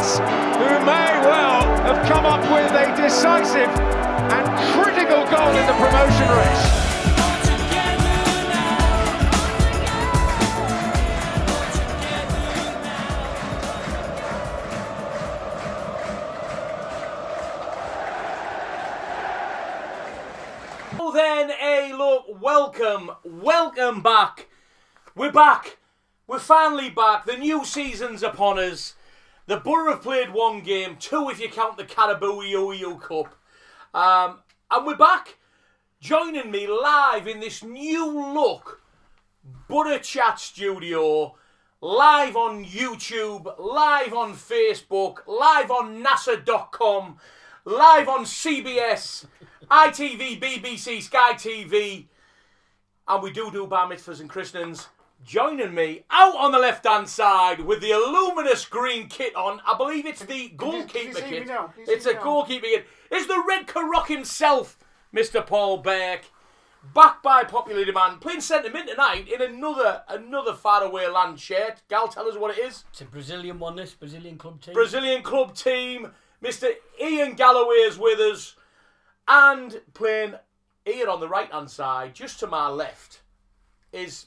Chats, who may well have come up with a decisive and critical goal in the promotion race. Well then, hey look, welcome back. We're back. We're finally back. The new season's upon us. The Boro have played one game, two if you count the Carabao Yo-Yo Cup. And we're back. Joining me live in this new look Boro Chat studio, live on YouTube, live on Facebook, live on NASA.com, live on CBS, ITV, BBC, Sky TV, and we do bar mitzvahs and christenings. Joining me out on the left-hand side with the luminous green kit on, I believe it's the goalkeeper kit. It's a goalkeeper kit. It's the Red Rock himself, Mr. Paul Beck. Back by popular demand, playing centre mid tonight in another faraway land shirt. Gal, tell us what it is. It's a Brazilian one, this Brazilian club team. Brazilian club team. Mr. Ian Galloway is with us, and playing here on the right-hand side, just to my left, is,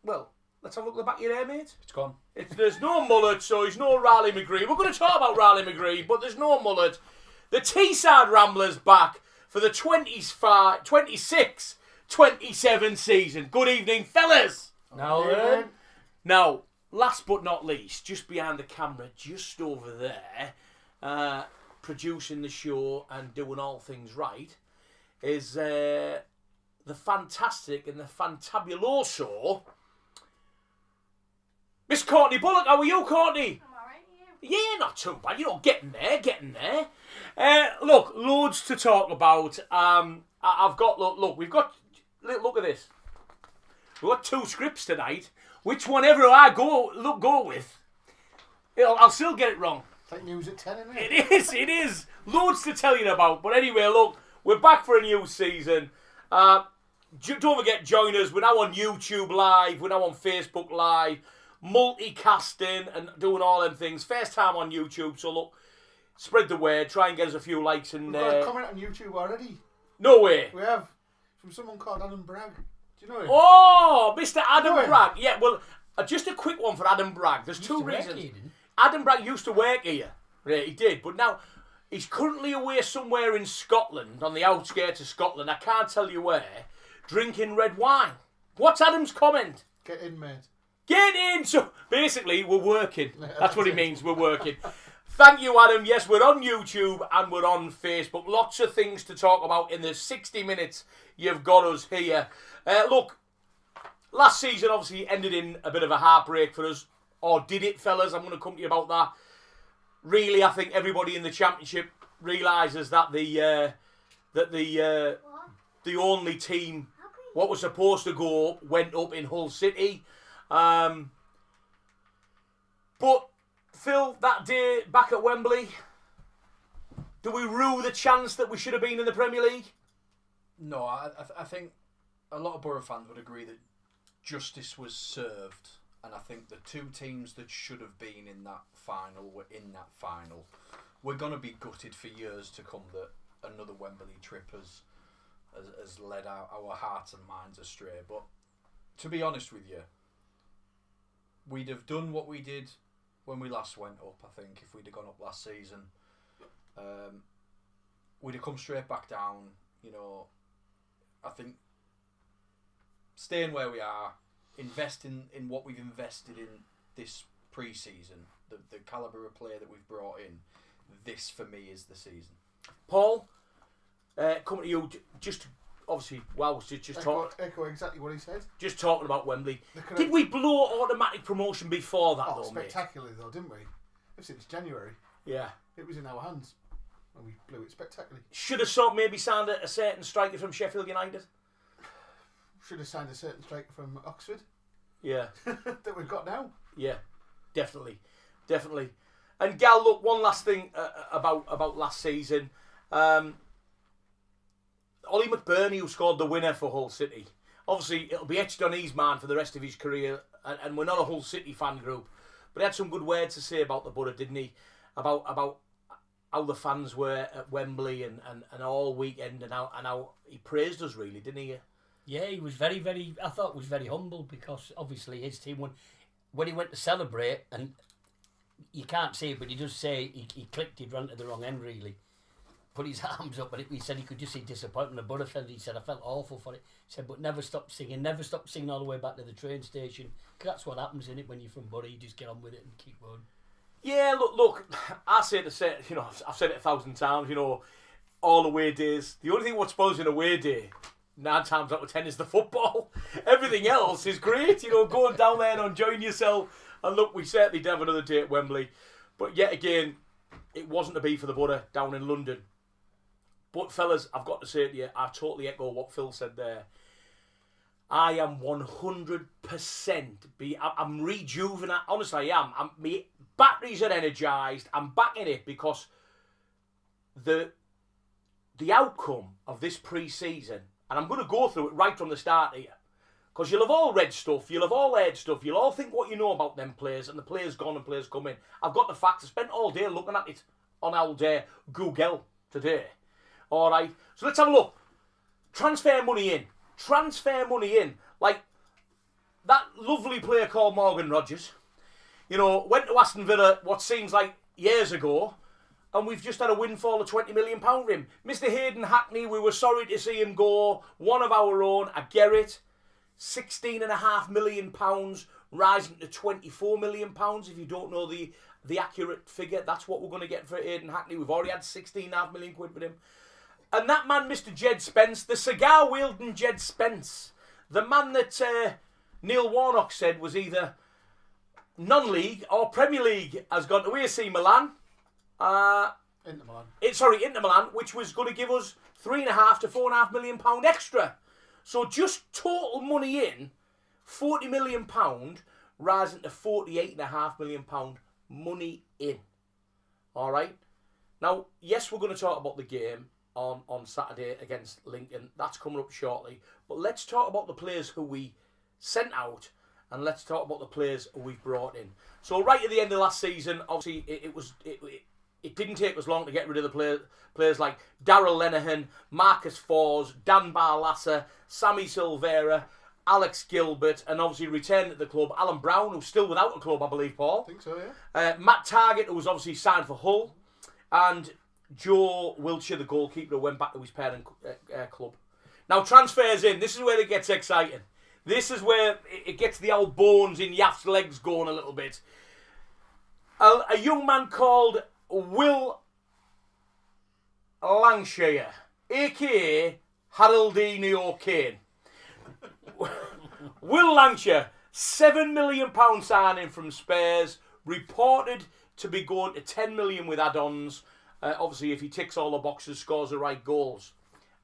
well, let's have a look at the back of your hair, mate. It's gone. There's no mullet, so he's no Riley McGree. We're going to talk about Riley McGree, but there's no mullet. The Teesside Ramblers back for the 26-27 season. Good evening, fellas. Now, last but not least, just behind the camera, just over there, producing the show and doing all things right, is the fantastic and the fantabuloso Miss Courtney Bullock. How are you, Courtney? I'm alright, Yeah, not too bad. You know, getting there. Look, loads to talk about. I've got, look, we've got, look at this. We've got two scripts tonight. Which one ever I go with, I'll still get it wrong. It's like news at 10, isn't it? It is. Loads to tell you about. But anyway, look, we're back for a new season. Don't forget, join us. We're now on YouTube Live. We're now on Facebook Live. Multicasting and doing all them things. First time on YouTube, so look, spread the word. Try and get us a few likes. And We've got a comment on YouTube already. No way. We have. From someone called Adam Bragg. Do you know him? Oh, Mr. Adam Bragg. Yeah, well, just a quick one for Adam Bragg. There's two reasons. Adam Bragg used to work here. Right, he did. But now, he's currently away somewhere in Scotland, on the outskirts of Scotland. I can't tell you where. Drinking red wine. What's Adam's comment? Get in, mate. Get in! So, basically, we're working. That's what it means, we're working. Thank you, Adam. Yes, we're on YouTube and we're on Facebook. Lots of things to talk about in the 60 minutes you've got us here. Look, last season obviously ended in a bit of a heartbreak for us. Or did it, fellas? I'm going to come to you about that. Really, I think everybody in the Championship realises that the only team what was supposed to go up went up in Hull City. But Phil, that day back at Wembley, do we rue the chance that we should have been in the Premier League? No, I think a lot of Boro fans would agree that justice was served, and I think the two teams that should have been in that final were in that final. We're going to be gutted for years to come that another Wembley trip has led our hearts and minds astray. But to be honest with you, we'd have done what we did when we last went up, I think, if we'd have gone up last season. We'd have come straight back down, you know. I think staying where we are, investing in what we've invested in this pre-season, the calibre of player that we've brought in, this for me is the season. Paul, coming to you, just obviously, well, just echo exactly what he said. Just talking about Wembley. Did we blow automatic promotion before that, though, mate? Spectacularly, though, didn't we? Ever since January. Yeah. It was in our hands, and we blew it spectacularly. Should have maybe signed a certain striker from Sheffield United. Should have signed a certain striker from Oxford. Yeah. That we've got now. Yeah, definitely. And Gal, look, one last thing about last season. Ollie McBurney, who scored the winner for Hull City. Obviously, it'll be etched on his mind for the rest of his career, and we're not a Hull City fan group, but he had some good words to say about the Boro, didn't he? about how the fans were at Wembley and all weekend and how he praised us, really, didn't he? Yeah, he was very, very, I thought was very humble, because obviously his team won. When he went to celebrate, and you can't see it, but he does say he clicked, he'd run to the wrong end, really. Put his arms up, and he said he could just see disappointment. The Butterfield, he said, I felt awful for it. He said, but never stopped singing all the way back to the train station. Because that's what happens, in it, when you're from Bury, you just get on with it and keep going. Yeah, look, I say to say, you know, I've said it 1,000 times, you know, all away days. The only thing what spoils an away day, 9 times out of 10, is the football. Everything else is great, you know, going down there and enjoying yourself. And look, we certainly did have another day at Wembley. But yet again, it wasn't to be for the Butter down in London. But fellas, I've got to say to you, I totally echo what Phil said there. I am 100% I'm rejuvenated. Honestly, I am. My batteries are energised. I'm back in it, because the outcome of this pre-season, and I'm going to go through it right from the start here, because you'll have all read stuff, you'll have all heard stuff, you'll all think what you know about them players, and the players gone and players come in. I've got the facts. I spent all day looking at it on old Google today. All right, so let's have a look. Transfer money in. Like that lovely player called Morgan Rogers, you know, went to Aston Villa what seems like years ago, and we've just had a windfall of £20 million for him. Mr. Hayden Hackney, we were sorry to see him go. One of our own, I get it. £16.5 million, rising to £24 million. If you don't know the accurate figure, that's what we're going to get for Hayden Hackney. We've already had £16.5 million with him. And that man, Mr. Jed Spence, the cigar-wielding Jed Spence, the man that Neil Warnock said was either non-league or Premier League, has gone to AC Milan. Inter Milan. Inter Milan, which was going to give us £3.5 to £4.5 million extra. So just total money in, £40 million, rising to £48.5 million money in. All right? Now, yes, we're going to talk about the game on Saturday against Lincoln. That's coming up shortly. But let's talk about the players who we sent out, and let's talk about the players who we've brought in. So right at the end of last season, obviously it didn't take us long to get rid of the players like Darryl Lenihan, Marcus Fors, Dan Barlasser, Sammy Silvera, Alex Gilbert, and obviously returned to the club, Alan Brown, who's still without a club, I believe, Paul. I think so, yeah. Matt Targett, who was obviously signed for Hull, and Joe Wiltshire, the goalkeeper, who went back to his parent club. Now, transfers in. This is where it gets exciting. This is where it gets the old bones in Yaft's legs going a little bit. A young man called Will Lancashire, a.k.a. Haroldinho Kane. Will Lancashire, £7 million signing from Spurs, reported to be going to £10 million with add-ons. Obviously, if he ticks all the boxes, scores the right goals.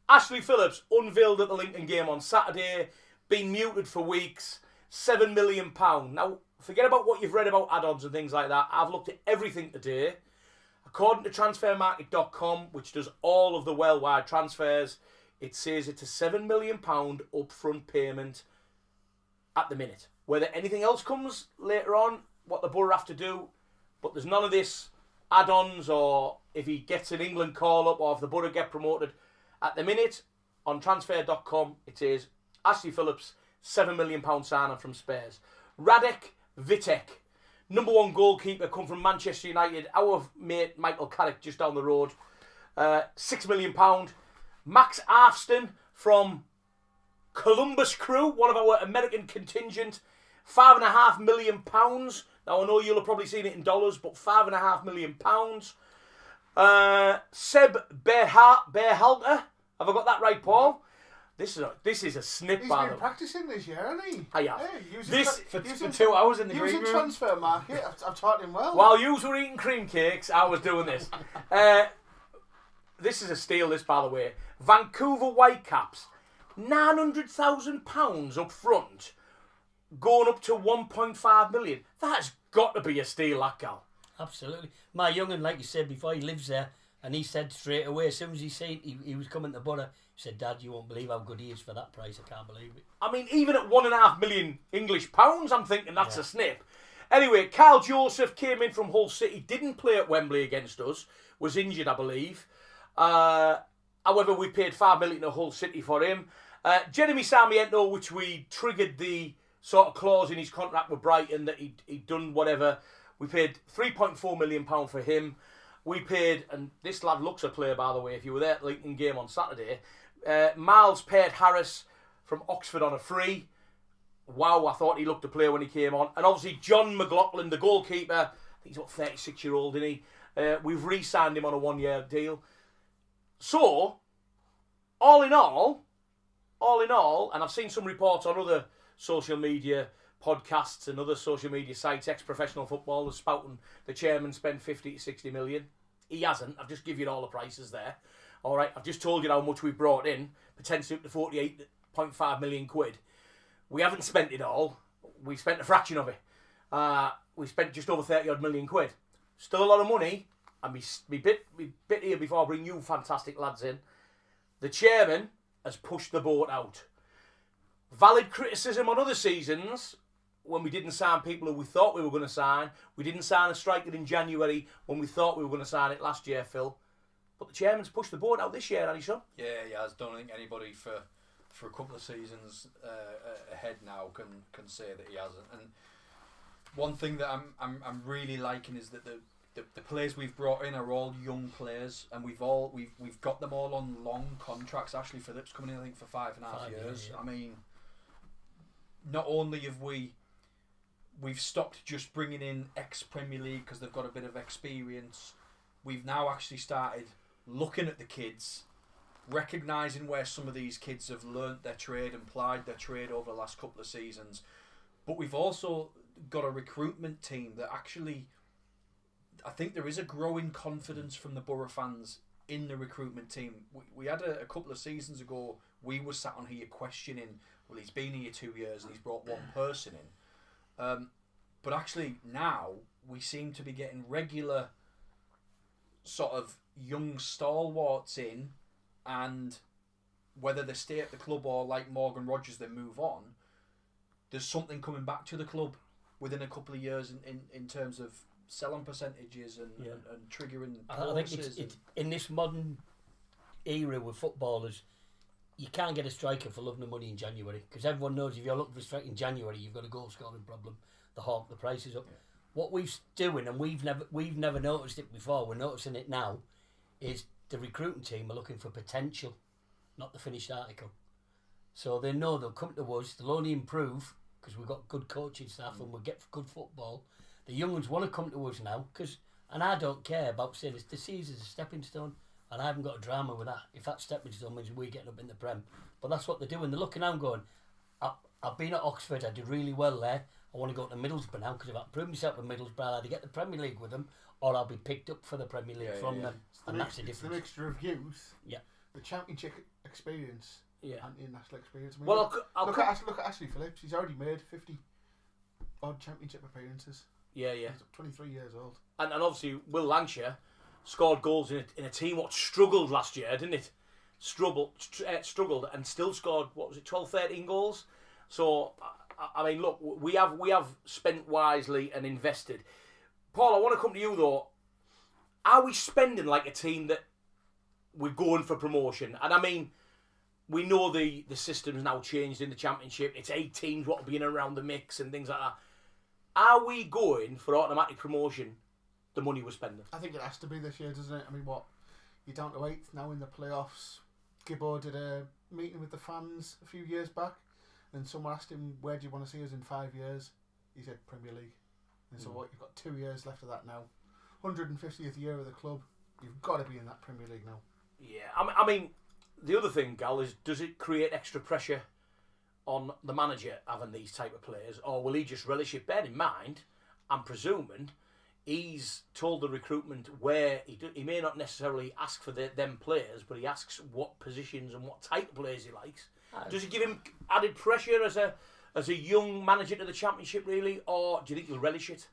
Ashley Phillips, unveiled at the Lincoln game on Saturday, been muted for weeks, £7 million. Now, forget about what you've read about add-ons and things like that. I've looked at everything today. According to transfermarket.com, which does all of the worldwide transfers, it says it's a £7 million upfront payment at the minute. Whether anything else comes later on, what the Borough have to do, but there's none of this add-ons, or if he gets an England call-up, or if the Borough get promoted. At the minute, on transfer.com, it says Ashley Phillips, £7 million signing from Spurs. Radek Vitek, number one goalkeeper, come from Manchester United. Our mate Michael Carrick, just down the road, £6 million. Max Arfston from Columbus Crew, one of our American contingent, £5.5 million. Now, I know you'll have probably seen it in dollars, but £5.5 million. Seb Berhalter. Have I got that right, Paul? This is a snip, He's by been the way. practicing this year, hasn't he? I have. Hey, For 2 hours in the green using room. transfer market. I've taught him well. While you were eating cream cakes, I was doing this. This is a steal, this, by the way. Vancouver Whitecaps, £900,000 up front, going up to 1.5 million. That's got to be a steal, that gal. Absolutely. My young'un, like you said before, he lives there, and he said straight away, as soon as he said he was coming to Borough, he said, Dad, you won't believe how good he is for that price. I can't believe it. I mean, even at £1.5 million English pounds, I'm thinking that's a snip. Anyway, Carl Joseph came in from Hull City, didn't play at Wembley against us, was injured, I believe. However, we paid $5 million to Hull City for him. Jeremy Sarmiento, which we triggered the sort of clause in his contract with Brighton that he'd done whatever. We paid £3.4 million for him. We paid, and this lad looks a player, by the way, if you were there at the Lincoln game on Saturday, Miles Peart-Harris from Oxford on a free. Wow, I thought he looked a player when he came on. And obviously John McLaughlin, the goalkeeper, I think he's about 36-year-old, isn't he? We've re-signed him on a 1-year deal. So, all in all, and I've seen some reports on other social media podcasts and other social media sites, ex-professional footballers spouting the chairman spent 50 to 60 million. He hasn't. I've just given you all the prices there. All right, I've just told you how much we brought in, potentially up to 48.5 million quid. We haven't spent it all. We spent a fraction of it. We spent just over 30 odd million quid. Still a lot of money. And we bit here before I bring you fantastic lads in. The chairman has pushed the boat out. Valid criticism on other seasons when we didn't sign people who we thought we were going to sign. We didn't sign a striker in January when we thought we were going to sign it last year, Phil. But the chairman's pushed the boat out this year, hasn't he, son? Yeah, he has. Don't think anybody for a couple of seasons ahead now can say that he hasn't. And one thing that I'm really liking is that the players we've brought in are all young players, and we've got them all on long contracts. Ashley Phillips coming in, I think, for 5.5 years. Yeah. I mean, not only have we've stopped just bringing in ex-Premier League because they've got a bit of experience. We've now actually started looking at the kids, recognising where some of these kids have learnt their trade and plied their trade over the last couple of seasons. But we've also got a recruitment team that actually, I think there is a growing confidence from the Boro fans in the recruitment team. We had a couple of seasons ago, we were sat on here questioning, well, he's been here 2 years and he's brought one person in. But actually now we seem to be getting regular sort of young stalwarts in, and whether they stay at the club or like Morgan Rogers they move on, there's something coming back to the club within a couple of years in terms of selling percentages and triggering I think it's in this modern era with footballers, you can't get a striker for love nor money in January, because everyone knows if you're looking for a striker in January, you've got a goal scoring problem. The hawk the prices up. Yeah. What we're doing, and we've never noticed it before, we're noticing it now, is the recruiting team are looking for potential, not the finished article. So they know they'll come to us, they'll only improve because we've got good coaching staff and we'll get good football. The young ones want to come to us now, and I don't care about saying the season's a stepping stone, and I haven't got a drama with that. If that stepping stone means we're getting up in the Prem. But that's what they're doing. They're looking out going, I've been at Oxford, I did really well there. I want to go to Middlesbrough now because if I prove myself with Middlesbrough, I'll either get the Premier League with them or I'll be picked up for the Premier League from them. And that's the difference. It's the mixture of youth, yeah, the Championship experience, yeah, and the national experience. I mean, Well, look at Ashley Phillips. He's already made 50 odd Championship appearances. Yeah. He's 23 years old. And obviously Will Lancashire scored goals in a team what struggled last year, didn't it? Struggled and still scored, 12, 13 goals. So I mean, look, we have spent wisely and invested. Paul, I want to come to you though. Are we spending like a team that we're going for promotion? And I mean, we know the system's now changed in the Championship. It's 8 teams what will be in around the mix and things like that. Are we going for automatic promotion? The money we're spending. I think it has to be this year, doesn't it? I mean, you're down to 8th now in the playoffs. Gibbo did a meeting with the fans a few years back, and someone asked him, where do you want to see us in 5 years? He said Premier League. And so you've got 2 years left of that now. 150th year of the club. You've got to be in that Premier League now. Yeah, I mean, the other thing, Gal, is does it create extra pressure on the manager having these type of players, or will he just relish it? Bear in mind, I'm presuming he's told the recruitment where he may not necessarily ask for them players, but he asks what positions and what type of players he likes. Does it give him added pressure as a young manager to the Championship, really, or do you think he'll relish it?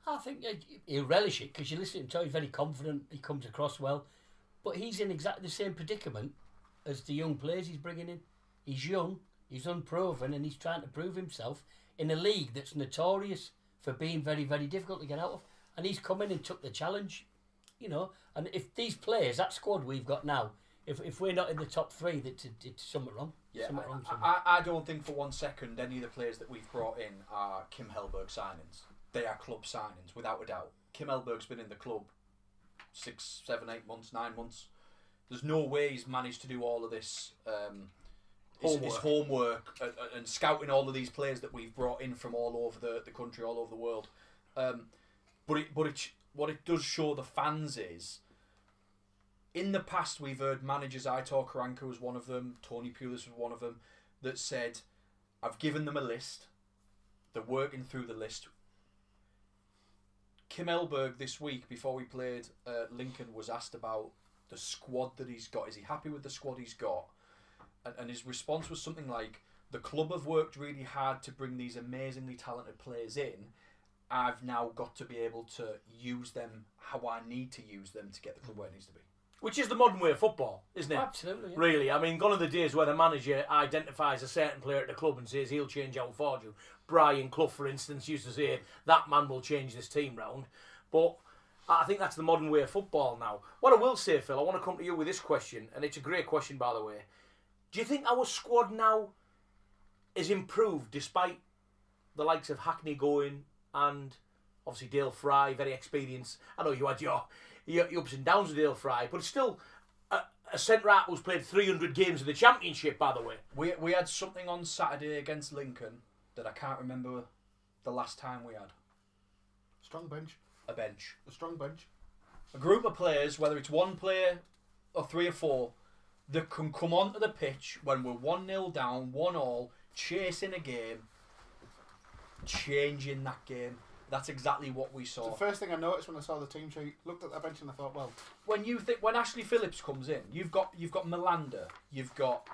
I think he'll relish it because you listen to him, he's very confident, he comes across well, but he's in exactly the same predicament as the young players he's bringing in. He's young, he's unproven, and he's trying to prove himself in a league that's notorious for being very, very difficult to get out of. And he's come in and took the challenge, you know. And if these players, that squad we've got now, if we're not in the top 3, it's something wrong. Yeah, something wrong. Something. I don't think for one second any of the players that we've brought in are Kim Hellberg signings. They are club signings, without a doubt. Kim Hellberg's been in the club 6, 7, 8 months, 9 months. There's no way he's managed to do all of this his homework and scouting all of these players that we've brought in from all over the country, all over the world. But what it does show the fans is, in the past we've heard managers, Aitor Karanka was one of them, Tony Pulis was one of them, that said, I've given them a list, they're working through the list. Kim Hellberg this week, before we played Lincoln, was asked about the squad that he's got. Is he happy with the squad he's got? And his response was something like, the club have worked really hard to bring these amazingly talented players in. I've now got to be able to use them how I need to use them to get the club where it needs to be. Which is the modern way of football, isn't it? Absolutely. Yeah. Really. I mean, gone are the days where the manager identifies a certain player at the club and says he'll change out for you. Brian Clough, for instance, used to say that man will change this team round. But I think that's the modern way of football now. What I will say, Phil, I want to come to you with this question, and it's a great question, by the way. Do you think our squad now is improved despite the likes of Hackney going and obviously Dale Fry, very experienced? I know you had your ups and downs with Dale Fry, but it's still a centre-half who's played 300 games in the Championship, by the way. We had something on Saturday against Lincoln that I can't remember the last time we had. Strong bench. A bench. A strong bench. A group of players, whether it's one player or 3 or 4, that can come onto the pitch when we're 1-0 down, 1-1, chasing a game, changing that game. That's exactly what we saw. The first thing I noticed when I saw the team sheet, looked at that bench and I thought, well, when Ashley Phillips comes in, you've got Melander, you've got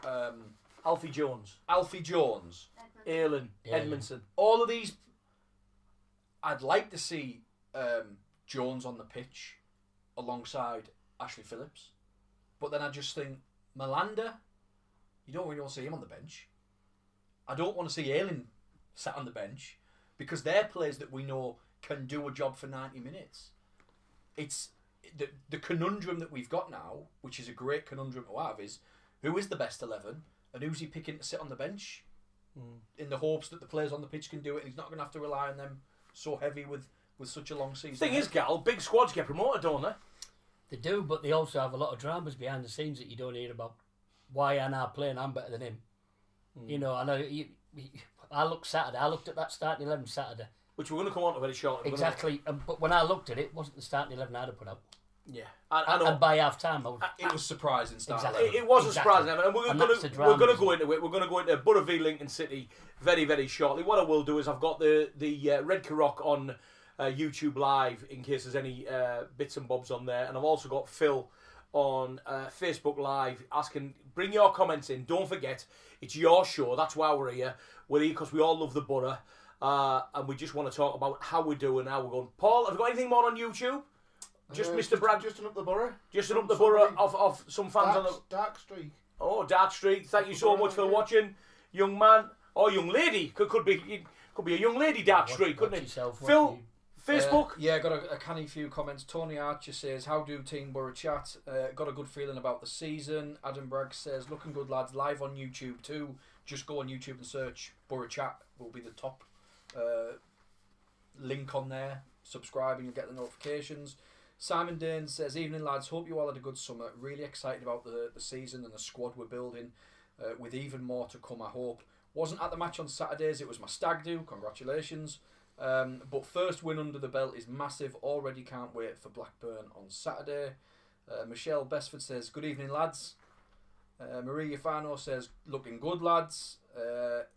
Alfie Jones, Aylan, Edmondson. all of these. I'd like to see Jones on the pitch alongside Ashley Phillips, but then I just think Melander, you don't really want to see him on the bench. I don't want to see Aylan sat on the bench, because they're players that we know can do a job for 90 minutes. It's the conundrum that we've got now, which is a great conundrum to have, is who is the best 11 and who's he picking to sit on the bench in the hopes that the players on the pitch can do it and he's not going to have to rely on them so heavy with such a long season. The thing is, Gal, big squads get promoted, don't they? They do, but they also have a lot of dramas behind the scenes that you don't hear about. Why am I playing? I'm better than him. You know, I know. I looked at that starting 11 Saturday. Which we're going to come on to very shortly. Exactly, but when I looked at it, it wasn't the starting 11 I'd have put out. Yeah, I know. And by half time, it was surprising. Exactly. It was a surprising, and we're going to go into it. We're going to go into Boro v Lincoln City very, very shortly. What I will do is I've got the Red Carrock on YouTube Live in case there's any bits and bobs on there, and I've also got Phil on Facebook Live asking, bring your comments in. Don't forget, it's your show. That's why we're here. We're here because we all love the Boro, and we just want to talk about how we're doing, how we're going. Paul, have you got anything more on YouTube? Just Mr. Bragg. Just an up the Boro. Just an up the Boro of some fans on the Dark Streak. Oh, Dark Streak. Thank you so much for watching, young man or young lady. Could be a young lady. Dark Streak, couldn't it? Phil, Facebook. Yeah, got a canny few comments. Tony Archer says, "How do Team Boro Chat? Got a good feeling about the season." Adam Bragg says, "Looking good, lads. Live on YouTube too. Just go on YouTube and search Boro Chat. Will be the top link on there. Subscribe and you'll get the notifications." Simon Dane says, "Evening lads, hope you all had a good summer. Really excited about the season and the squad we're building, with even more to come, I hope. Wasn't at the match on Saturdays, it was my stag do, congratulations. But first win under the belt is massive, already can't wait for Blackburn on Saturday." Michelle Besford says, "Good evening lads." Maria Fano says, "Looking good lads."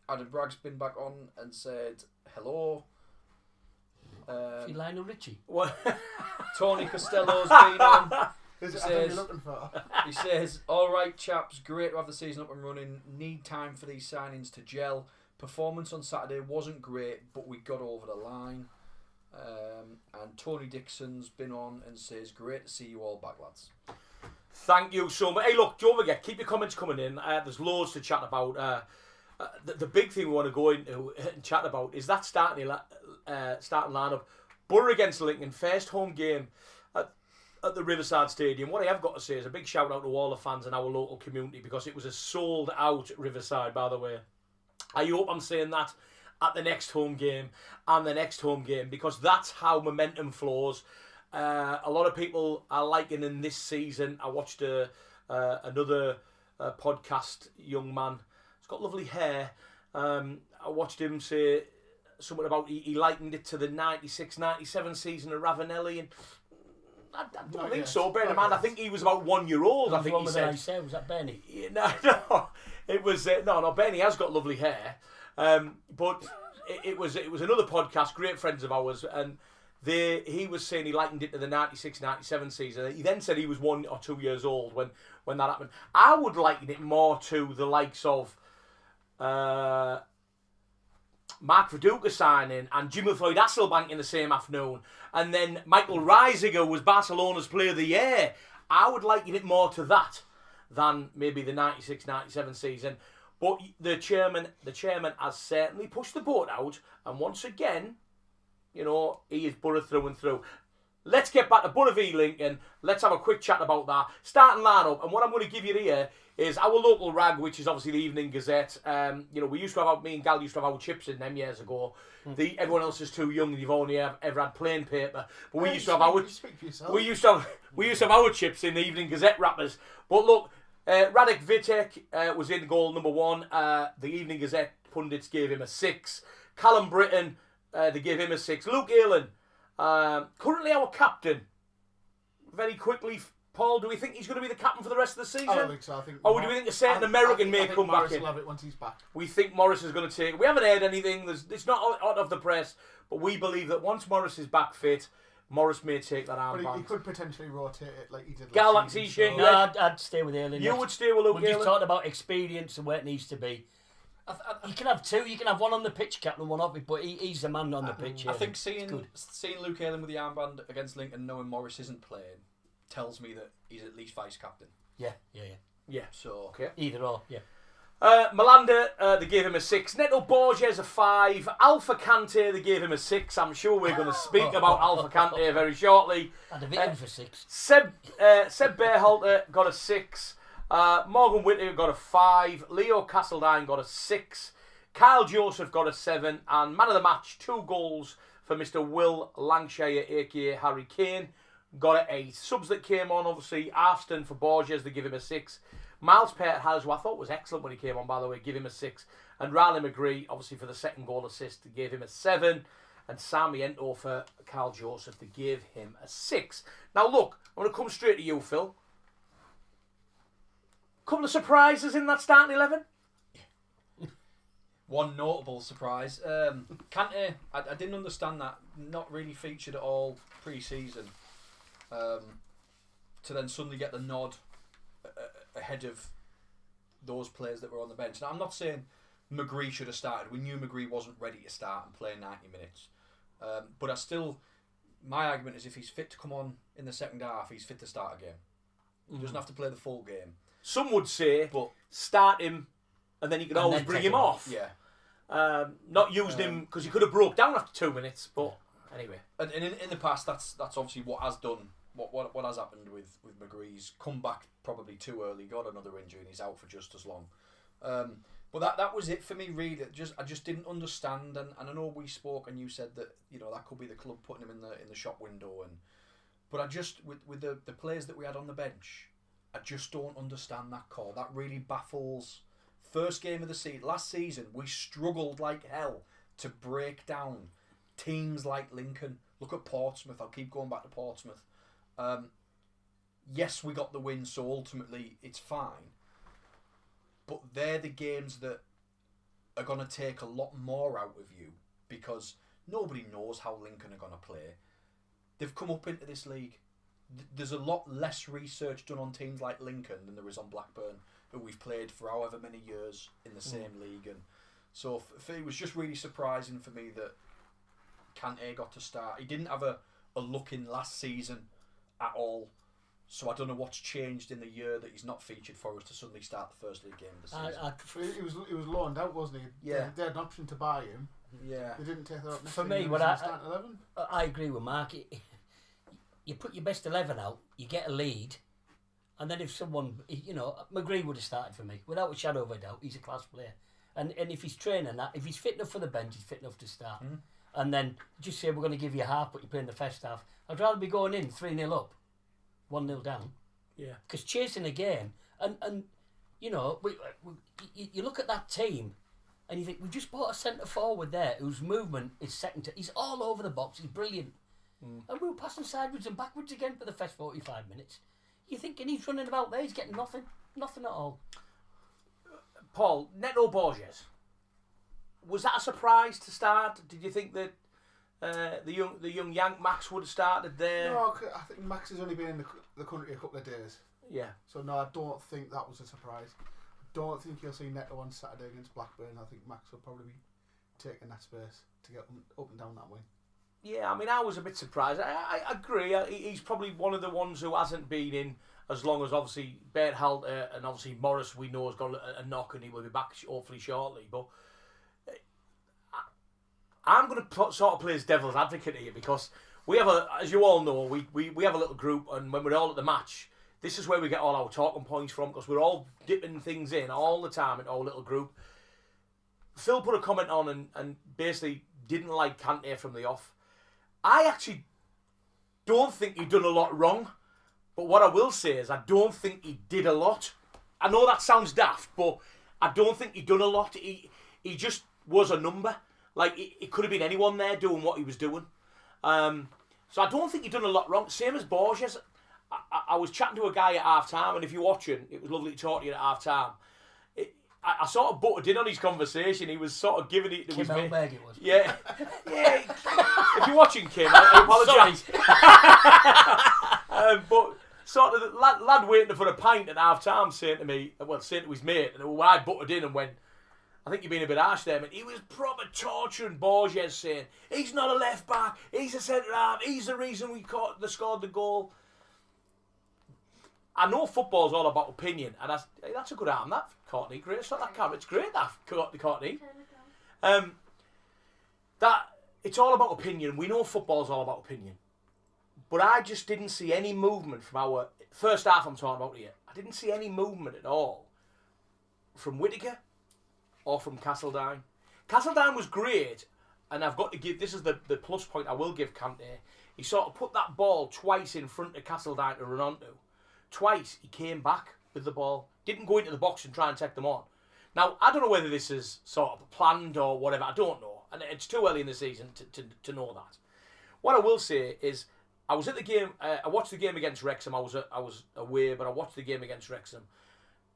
Adam Bragg's been back on and said, "Hello." Lionel Richie. Tony Costello's been on. He says, "All right, chaps, great to have the season up and running. Need time for these signings to gel. Performance on Saturday wasn't great, but we got over the line." And Tony Dixon's been on and says, "Great to see you all back, lads." Thank you so much. Hey, look, don't forget, keep your comments coming in. There's loads to chat about. The big thing we want to go into and chat about is that starting starting lineup. Boro against Lincoln, first home game at the Riverside Stadium. What I have got to say is a big shout out to all the fans in our local community, because it was a sold out Riverside, by the way. I hope I'm saying that at the next home game and the next home game, because that's how momentum flows. A lot of people are liking in this season. I watched another podcast, young man. He's got lovely hair. I watched him say something about he likened it to the 96-97 season of Ravanelli, and I don't think so. Bear in mind, I think he was about 1 year old. I think he said. Was that Benny? Yeah, no, it was no. Benny has got lovely hair, but it was another podcast. Great friends of ours, and he was saying he likened it to the 96-97 season. He then said he was 1 or 2 years old when that happened. I would liken it more to the likes of Mark Viduka signing and Jimmy Floyd Hasselbank in the same afternoon, and then Michael Reisiger was Barcelona's Player of the Year. I would liken it more to that than maybe the 96-97 season. But the chairman has certainly pushed the boat out, and once again, you know, he is Boro through and through. Let's get back to Boro v Lincoln. Let's have a quick chat about that. Starting lineup, and what I'm going to give you here is our local rag, which is obviously the Evening Gazette. You know, we used to have me and Gal used to have our chips in them years ago. Everyone else is too young and you've only ever had plain paper. But we used to have our our chips in the Evening Gazette wrappers. But look, Radek Vitek was in goal number 1. The Evening Gazette pundits gave him a 6. Callum Britton, they gave him a 6. Luke Aylan, currently our captain. Very quickly, Paul, do we think he's going to be the captain for the rest of the season? I don't think so. Or do we think a certain American may come back in? Will have it once he's back. We think Morris is going to take it. We haven't heard anything. It's not out of the press, but we believe that once Morris is back fit, Morris may take that armband. But he could potentially rotate it like he did Gal, last season. No, I'd stay with Aylan. You would stay with Luke We've Aylan? just talked about experience and where it needs to be. You can have two. You can have one on the pitch, captain, and one off it. But he's the man on the pitch. I think seeing Luke Aylan with the armband against Lincoln, knowing Morris isn't playing, tells me that he's at least vice captain. Yeah. So okay. Either or, yeah. Malander, they gave him a 6. Neto Borges a 5. Alpha Kante, they gave him a 6. I'm sure we're going to speak about Alpha Kante very shortly. I'd have hit him for 6. Seb Bearhalter got a 6. Morgan Whittaker got a 5. Leo Castledine got a 6. Kyle Joseph got a 7. And man of the match, 2 goals for Mr. Will Lancashire, aka Harry Kane, got an 8. Subs that came on, obviously, Afston for Borges, they give him a 6. Miles Peart-Harris, who I thought was excellent when he came on, by the way, give him a 6. And Riley McGree, obviously, for the second goal assist, they gave him a 7. And Sammy Ento for Carl Joseph, they gave him a 6. Now, look, I'm going to come straight to you, Phil. Couple of surprises in that starting 11? one notable surprise. Kante, I didn't understand that. Not really featured at all pre-season. To then suddenly get the nod ahead of those players that were on the bench. Now, I'm not saying McGree should have started. We knew McGree wasn't ready to start and play 90 minutes. But my argument is if he's fit to come on in the second half, he's fit to start a game. He doesn't have to play the full game. Some would say, but start him and then you could always bring him off. Yeah. Not using him because he could have broke down after 2 minutes. But anyway, and in the past, that's obviously what has done. What has happened with McGree's come back probably too early, got another injury, and he's out for just as long. But that was it for me, really. I just didn't understand, and I know we spoke, and you said that that could be the club putting him in the shop window, but I just with the players that we had on the bench, I just don't understand that call. That really baffles. First game of the season, last season, we struggled like hell to break down teams like Lincoln. Look at Portsmouth. I'll keep going back to Portsmouth. Yes, we got the win, so ultimately it's fine. But they're the games that are going to take a lot more out of you because nobody knows how Lincoln are going to play. They've come up into this league. There's a lot less research done on teams like Lincoln than there is on Blackburn, who we've played for however many years in the same league. And so it was just really surprising for me that Kante got to start. He didn't have a look in last season at all. So I don't know what's changed in the year that he's not featured for us to suddenly start the first league game of the season. He was loaned out, wasn't he? Yeah. They had an option to buy him. Yeah. They didn't take that up. For me, starting 11. I agree with Mark. You put your best 11 out, you get a lead, and then if someone, McGree would have started for me without a shadow of a doubt. He's a class player, and if he's training that, if he's fit enough for the bench, he's fit enough to start. And then just say we're going to give you half, but you're playing the first half. I'd rather be going in 3-0 up, 1-0 down. Yeah. Because chasing again, and you look at that team, and you think we've just bought a centre forward there whose movement is second to. He's all over the box. He's brilliant. And we were passing sideways and backwards again for the first 45 minutes. You're thinking he's running about there, he's getting nothing at all. Paul, Neto Borges, was that a surprise to start? Did you think that the young Yank Max would have started there? No, I think Max has only been in the country a couple of days. Yeah. So no, I don't think that was a surprise. I don't think you'll see Neto on Saturday against Blackburn. I think Max will probably be taking that space to get up and down that wing. Yeah, I mean, I was a bit surprised. I agree. He's probably one of the ones who hasn't been in as long as obviously Berthalter and obviously Morris, we know, has got a knock and he will be back hopefully shortly. But I'm going to sort of play as devil's advocate here because we have as you all know, we have a little group, and when we're all at the match, this is where we get all our talking points from because we're all dipping things in all the time in our little group. Phil put a comment on and basically didn't like Kante from the off. I actually don't think he'd done a lot wrong, but what I will say is I don't think he did a lot. I know that sounds daft, but I don't think he'd done a lot. He just was a number. Like, it could have been anyone there doing what he was doing. So I don't think he'd done a lot wrong. Same as Borges. I was chatting to a guy at half-time, and if you're watching, it was lovely to talk to you at half-time. I sort of butted in on his conversation. He was sort of giving it to his mate. Kim it was. Yeah. If you're watching, Kim, I apologise. But sort of the lad waiting for a pint at half-time saying to his mate, and I butted in and went, I think you're being a bit harsh there, man. He was proper torturing Borges, saying, he's not a left-back, he's a centre-half, he's the reason we scored the goal. I know football's all about opinion, and that's a good arm, that, Courtney. Great, it's not that camera, it's great, that, Courtney. That, it's all about opinion. We know football's all about opinion. But I just didn't see any movement from our... First half I'm talking about here. I didn't see any movement at all from Whittaker or from Castledine. Castledine was great, and I've got to give... This is the plus point I will give Kante. He sort of put that ball twice in front of Castledine to run onto. Twice he came back with the ball, didn't go into the box and try and take them on. Now, I don't know whether this is sort of planned or whatever, I don't know. And it's too early in the season to know that. What I will say is, I was at the game, I watched the game against Wrexham, I was away, but I watched the game against Wrexham.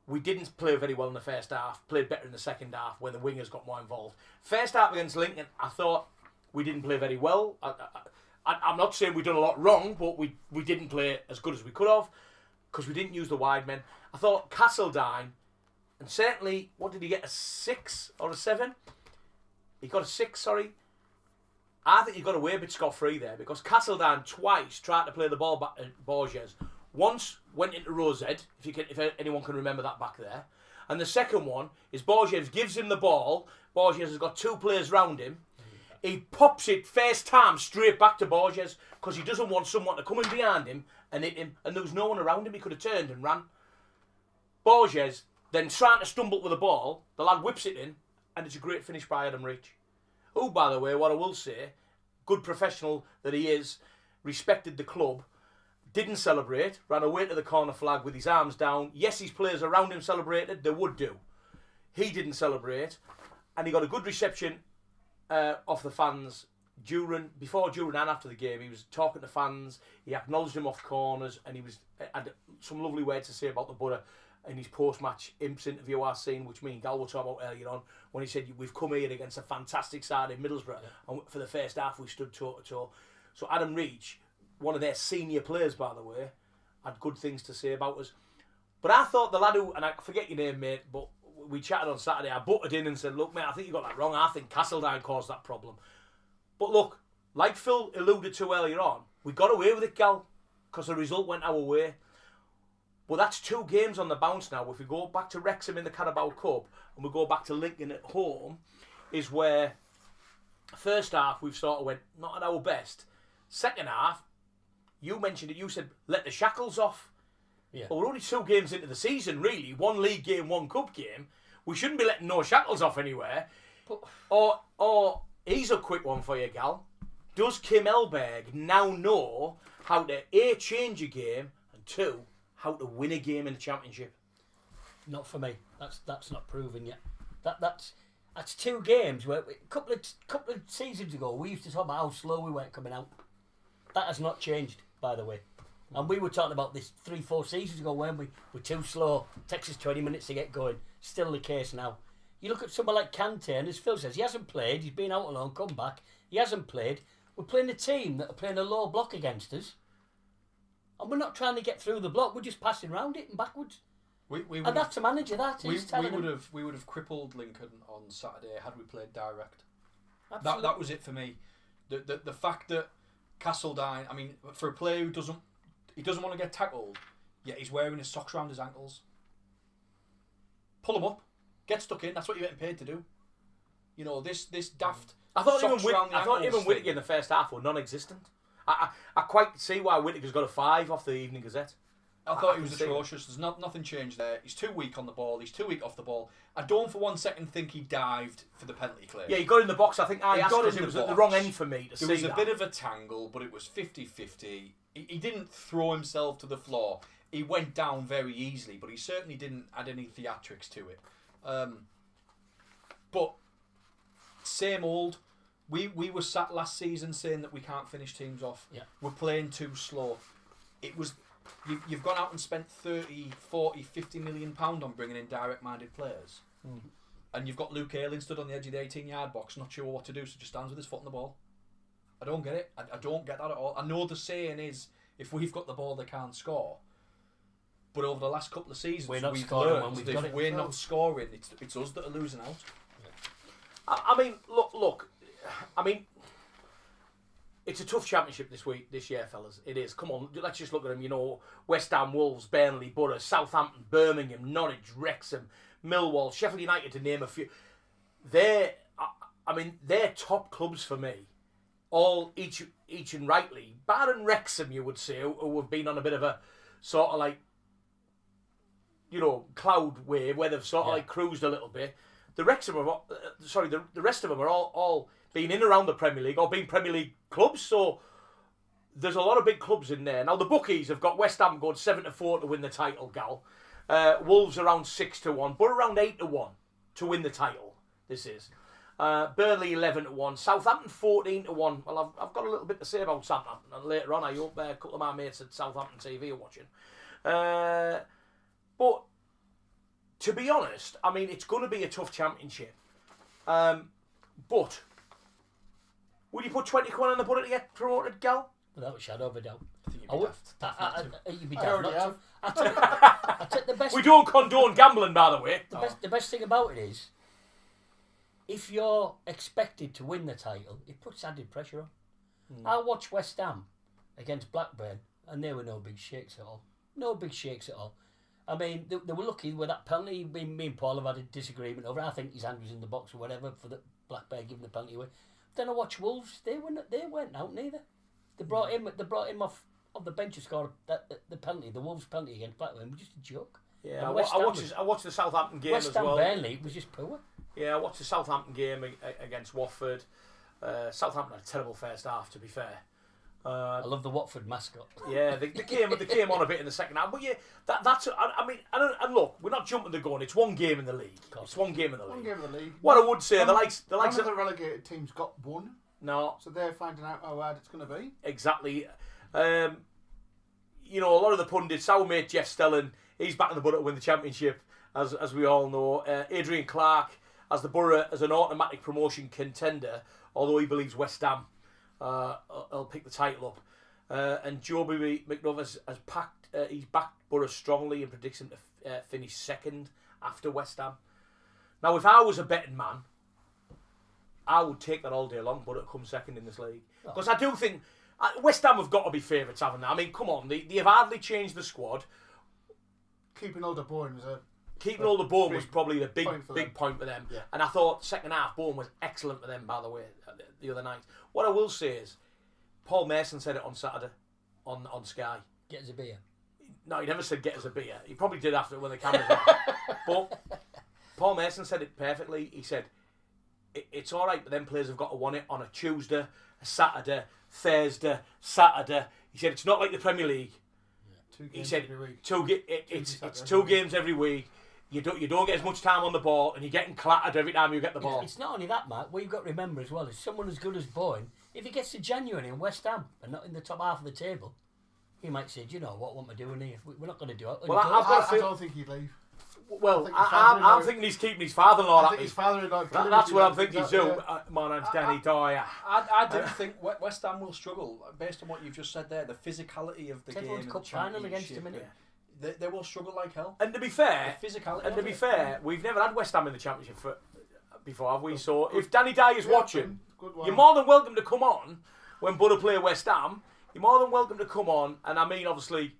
We didn't play very well in the first half, played better in the second half when the wingers got more involved. First half against Lincoln, I thought we didn't play very well. I'm not saying we've done a lot wrong, but we didn't play as good as we could have, because we didn't use the wide men. I thought Castledine, and certainly, what did he get, a 6 or a 7? He got a 6, sorry. I think he got away a bit scot-free there, because Castledine twice tried to play the ball back at Borges. Once went into row Z, if anyone can remember that back there. And the second one is Borges gives him the ball. Borges has got 2 players round him. He pops it first time straight back to Borges, because he doesn't want someone to come in behind him and hit him, and there was no one around him. He could have turned and ran. Borges then trying to stumble with the ball, the lad whips it in, and it's a great finish by Adam Reach, who, by the way, what I will say, good professional that he is, respected the club, didn't celebrate, ran away to the corner flag with his arms down. Yes, his players around him celebrated, they would do. He didn't celebrate, and he got a good reception off the fans before, during and after the game. He was talking to fans, he acknowledged them off corners, and he had some lovely words to say about the Boro in his post-match Imps interview I've seen, which me and Gal were talking about earlier on, when he said, we've come here against a fantastic side in Middlesbrough, and for the first half we stood toe-to-toe. So Adam Reach, one of their senior players, by the way, had good things to say about us. But I thought the lad who, and I forget your name, mate, but we chatted on Saturday, I butted in and said, look, mate, I think you got that wrong. I think Castledine caused that problem. But look, like Phil alluded to earlier on, we got away with it, Gal, because the result went our way. But that's 2 games on the bounce now. If we go back to Wrexham in the Carabao Cup and we go back to Lincoln at home, is where first half we've sort of went not at our best. Second half, you mentioned it. You said let the shackles off. Yeah. Well, we're only 2 games into the season, really. 1 league game, 1 cup game. We shouldn't be letting no shackles off anywhere. But, Or here's a quick one for you, Gal. Does Kim Elberg now know how to A, change a game, and 2, how to win a game in the Championship? not for me. That's not proven yet. That's 2 games where a couple of seasons ago we used to talk about how slow we were coming out. That has not changed, by the way. And we were talking about this 3-4 seasons ago when we were too slow. Takes us 20 minutes to get going. Still the case now. You look at someone like Kante, and as Phil says, he hasn't played. He's been out alone, come back. He hasn't played. We're playing a team that are playing a low block against us. And we're not trying to get through the block. We're just passing around it and backwards. And that's a manager, that is. We would have crippled Lincoln on Saturday had we played direct. Absolutely. That was it for me. The fact that Castledine, I mean, for a player who doesn't want to get tackled, yet he's wearing his socks around his ankles. Pull him up, get stuck in. That's what you're getting paid to do. You know, this daft. I thought socks around the ankles even thing. Whittaker in the first half were non-existent. I quite see why Whittaker's got a 5 off the Evening Gazette. I thought he can was see atrocious. There's nothing changed there. He's too weak on the ball. He's too weak off the ball. I don't for one second think he dived for the penalty claim. Yeah, he got in the box. I think I He asked got because in it was the at the box. wrong end for me to see There was a that. bit of a tangle, but it was 50-50. He didn't throw himself to the floor. He went down very easily, but he certainly didn't add any theatrics to it. But same old. We were sat last season saying that we can't finish teams off. Yeah. We're playing too slow. It was you've gone out and spent 30, 40, 50 million pound on bringing in direct-minded players. Mm-hmm. And you've got Luke Ayling stood on the edge of the 18-yard box, not sure what to do, so just stands with his foot on the ball. I don't get it. I don't get that at all. I know the saying is, if we've got the ball, they can't score. But over the last couple of seasons, We're not we've scoring learned when we've that got if it we're ourselves. not scoring, it's us that are losing out. I mean, look. I mean, it's a tough championship this year, fellas. It is. Come on, let's just look at them. You know, West Ham, Wolves, Burnley, Boro, Southampton, Birmingham, Norwich, Wrexham, Millwall, Sheffield United, to name a few. They're top clubs for me. All each and rightly. Barring Wrexham, you would say, who have been on a bit of a sort of like, you know, cloud wave where they've sort of like cruised a little bit. The Wrexham are, the rest of them are all been in around the Premier League or been Premier League clubs. So there's a lot of big clubs in there. Now the bookies have got West Ham going 7-4 to win the title, Gal. Wolves around 6-1, but around 8-1 to win the title. This is Burnley 11-1, Southampton 14-1. Well, I've got a little bit to say about Southampton, and later on I hope a couple of my mates at Southampton TV are watching. But to be honest, I mean, it's going to be a tough championship. But would you put 20 quid on the budget to get promoted, Gal? Without a shadow of a doubt. I think I you'd would. be daft. You'd be I daft already not have. to. I take the best. We don't condone gambling, by the way. The best thing about it is, if you're expected to win the title, it puts added pressure on. I watched West Ham against Blackburn, and they were no big shakes at all. No big shakes at all. I mean, they were lucky with that penalty. Me and Paul have had a disagreement over it. I think his hand was in the box or whatever for the Blackburn giving the penalty away. Then I watched Wolves. They weren't out neither. They brought him off the bench to score the penalty, the Wolves penalty against Blackburn. It was just a joke. Yeah, And I watched the Southampton game West as Ham well. Burnley was just poor. Yeah, I watched the Southampton game against Watford. Southampton had a terrible first half, to be fair. I love the Watford mascot. Yeah, they came on a bit in the second half, but yeah, that's. I mean, and look, we're not jumping the gun. It's one game in the league. It's one game in the league. One game of the league. What I would say, the None likes of of the relegated teams got one, no, so they're finding out how hard it's going to be. exactly. You know, a lot of the pundits, our mate Jeff Stelling, he's back in the Borough to win the championship, as we all know. Adrian Clark as the Borough as an automatic promotion contender, although he believes West Ham will pick the title up. And Joby McNuff has he's backed Borough strongly and predicts him to finish second after West Ham. Now, if I was a betting man, I would take that all day long, Borough to come second in this league. Because I do think West Ham have got to be favourites, haven't they? I mean, come on, they have hardly changed the squad. keeping Alderborn was a Keeping all the Bourne was big probably the big point for them. point for them. Yeah. And I thought second half Bourne was excellent for them, by the way, the other night. What I will say is, Paul Mason said it on Saturday on Sky. Get us a beer. No, he never said get us a beer. He probably did after when the cameras were. But Paul Mason said it perfectly. He said, it's all right, but then players have got to want it on a Tuesday, a Saturday, Thursday, Saturday. He said, it's not like the Premier League. Yeah. 2 games He said, every week. it's 2 games every week. You don't get as much time on the ball, and you're getting clattered every time you get the ball. It's not only that, Mark. What you've got to remember as well is someone as good as Boyne, if he gets to January in West Ham and not in the top half of the table, he might say, do you know what am I doing here? We're not going to do it. Well, I don't think he'd leave. Well, I'm thinking he's keeping his father-in-law I happy. think his father-in-law. That's what I'm thinking he's doing. My name's Danny Dyer. I do think West Ham will struggle based on what you've just said there. The physicality of the game, Everyone's and cup the final against him, championship. innit? They will struggle like hell. And to be fair, The physicality. we've never had West Ham in the Championship before, have we? So if Danny Dyer's watching, good one. you're more than welcome to come on when Boro play West Ham. You're more than welcome to come on, and I mean, obviously,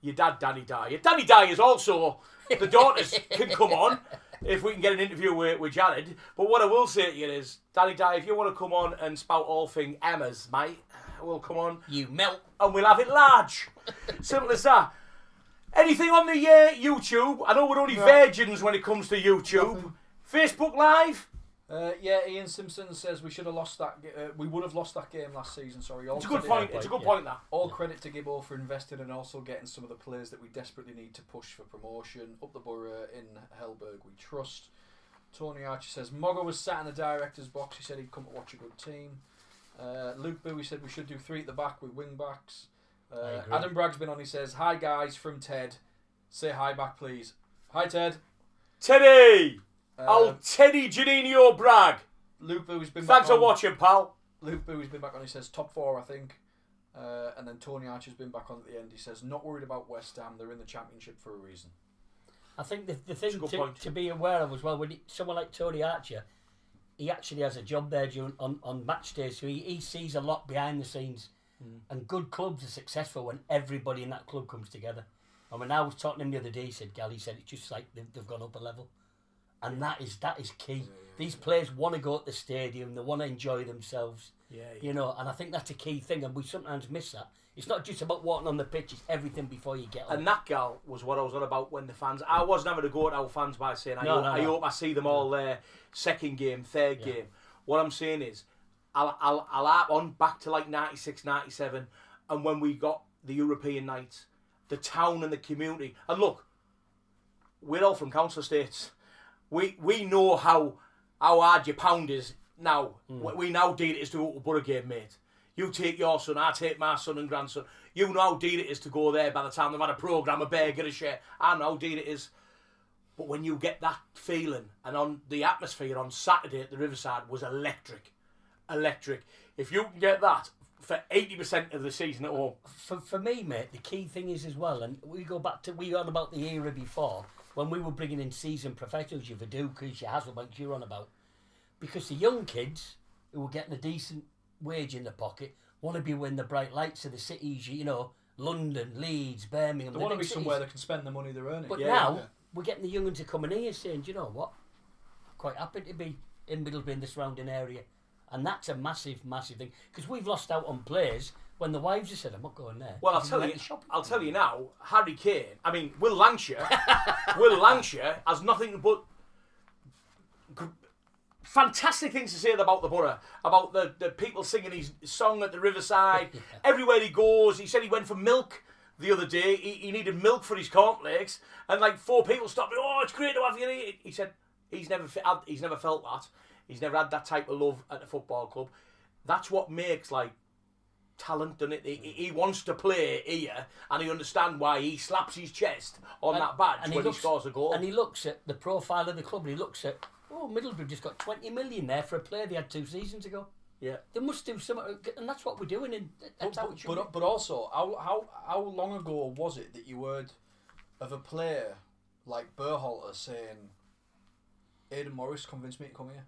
your dad, Danny Dyer. Danny Dyer's also, the daughters can come on if we can get an interview with Jared. But what I will say to you is, Danny Dyer, if you want to come on and spout all thing Emma's, mate, we'll come on. You melt. And we'll have it large. Simple as that. Anything on the YouTube? I know we're only virgins when it comes to YouTube. Nothing. Facebook Live? Yeah, Ian Simpson says we should have lost that. We would have lost that game last season. Sorry, It's a good point. It's a good point, that. All credit to Gibbo for investing and also getting some of the players that we desperately need to push for promotion. Up the borough in Hellberg, we trust. Tony Archer says Moggo was sat in the director's box. He said he'd come to watch a good team. Luke Bowie said we should do 3 at the back with wing backs. Adam Bragg's been on. He says, "Hi guys from Ted. Say hi back, please. Hi Ted. Teddy! Teddy Janino Bragg. Luke Bowie's been Thanks back for watching, pal. Luke Bowie's been back on. He says top 4, I think. And then Tony Archer's been back on at the end. He says not worried about West Ham. They're in the Championship for a reason. I think the thing point. to be aware of as well, when someone like Tony Archer, he actually has a job there on match day, so he sees a lot behind the scenes. And good clubs are successful when everybody in that club comes together. And when I was talking to him the other day, he said it's just like they've gone up a level. And that is key. These players want to go at the stadium, they want to enjoy themselves. You know, and I think that's a key thing, and we sometimes miss that. It's not just about walking on the pitch, it's everything before you get on. And that gal was what I was on about when the fans... I wasn't having to go at our fans by saying, I hope I see them all there, second game, third game. What I'm saying is, I'll harp on back to like 96, 97, and when we got the European nights, the town and the community. And look, we're all from council estates. We know how hard your pound is now. We now deal it is to go to a Borough game, mate. You take your son, I take my son and grandson. You know how deal it is to go there by the time they've had a programme, a burger, a share. I know how deal it is. But when you get that feeling, and on the atmosphere on Saturday at the Riverside was electric. Electric. If you can get that for 80% of the season at home. For me, mate, the key thing is as well, and we go back to, we on about the era before, when we were bringing in seasoned professionals, your Vidukas, your Hasselbanks, you're on about. Because the young kids, who were getting a decent wage in their pocket, want to be in the bright lights of the cities, you know, London, Leeds, Birmingham. They want to be somewhere they can spend the money they're earning. But now, we're getting the young ones to come in here saying, do you know what? I'm quite happy to be in Middlesbrough in the surrounding area. And that's a massive, massive thing. Because we've lost out on players when the wives have said, I'm not going there. Well, I'll tell you now, Harry Kane, I mean, Will Lancashire has nothing but fantastic things to say about the borough, about the people singing his song at the Riverside. Everywhere he goes, he said he went for milk the other day. He needed milk for his cornflakes, and like 4 people stopped him. Oh, it's great to have you here. He said he's never felt that. He's never had that type of love at a football club. That's what makes like talent, doesn't it? He wants to play here, and he understands why he slaps his chest on that badge when he scores a goal. And he looks at the profile of the club, and he looks at, Middlesbrough just got 20 million there for a player they had 2 seasons ago. Yeah, they must do something, and that's what we're doing. And but also, how long ago was it that you heard of a player like Berhalter saying, "Aidan Morris convinced me to come here"?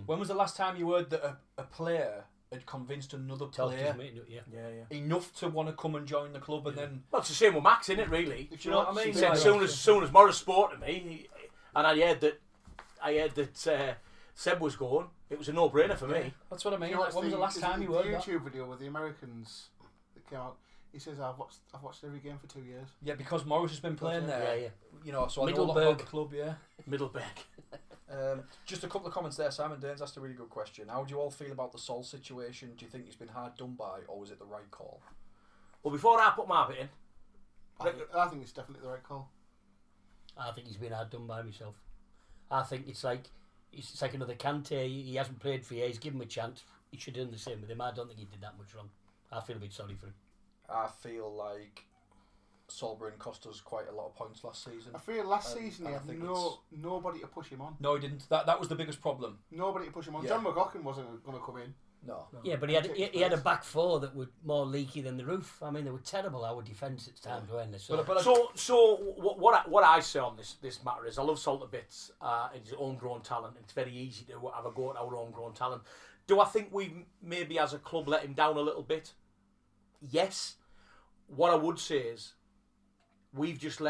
When was the last time you heard that a player had convinced another Talked his player mate, yeah. enough to want to come and join the club, and then Well, it's the same with Max, isn't it? Really. do you know what I mean? He said as soon as Morris spoke to me, and I heard that Seb was going, it was a no-brainer for me. That's what I mean. You know, Like, when was the last time you heard the that? YouTube video with the Americans that came out? He says, I've watched every game for 2 years. Yeah, because Morris has been playing there. Yeah. You know, so I know a lot about the club. Yeah. Middleburg. Just a couple of comments there. Simon Daines asked a really good question. How do you all feel about the Sol situation? Do you think he's been hard done by, or was it the right call? Well, before I put my bit in, I think it's definitely the right call. I think he's been hard done by himself. I think it's like another Kante. He hasn't played for years. Give him a chance. He should have done the same with him. I don't think he did that much wrong. I feel a bit sorry for him. I feel like Solbrun cost us quite a lot of points last season. I feel last season he I had think nobody to push him on. No, he didn't. That was the biggest problem. Nobody to push him on. Yeah. John McLaughlin wasn't going to come in. No. Yeah, but he had a back four that were more leaky than the roof. I mean, they were terrible. Our defence at times, weren't they? So what I say on this matter is I love Salt to bits. It's homegrown talent. It's very easy to have a go at our homegrown talent. Do I think we've maybe as a club let him down a little bit? Yes. What I would say is we've just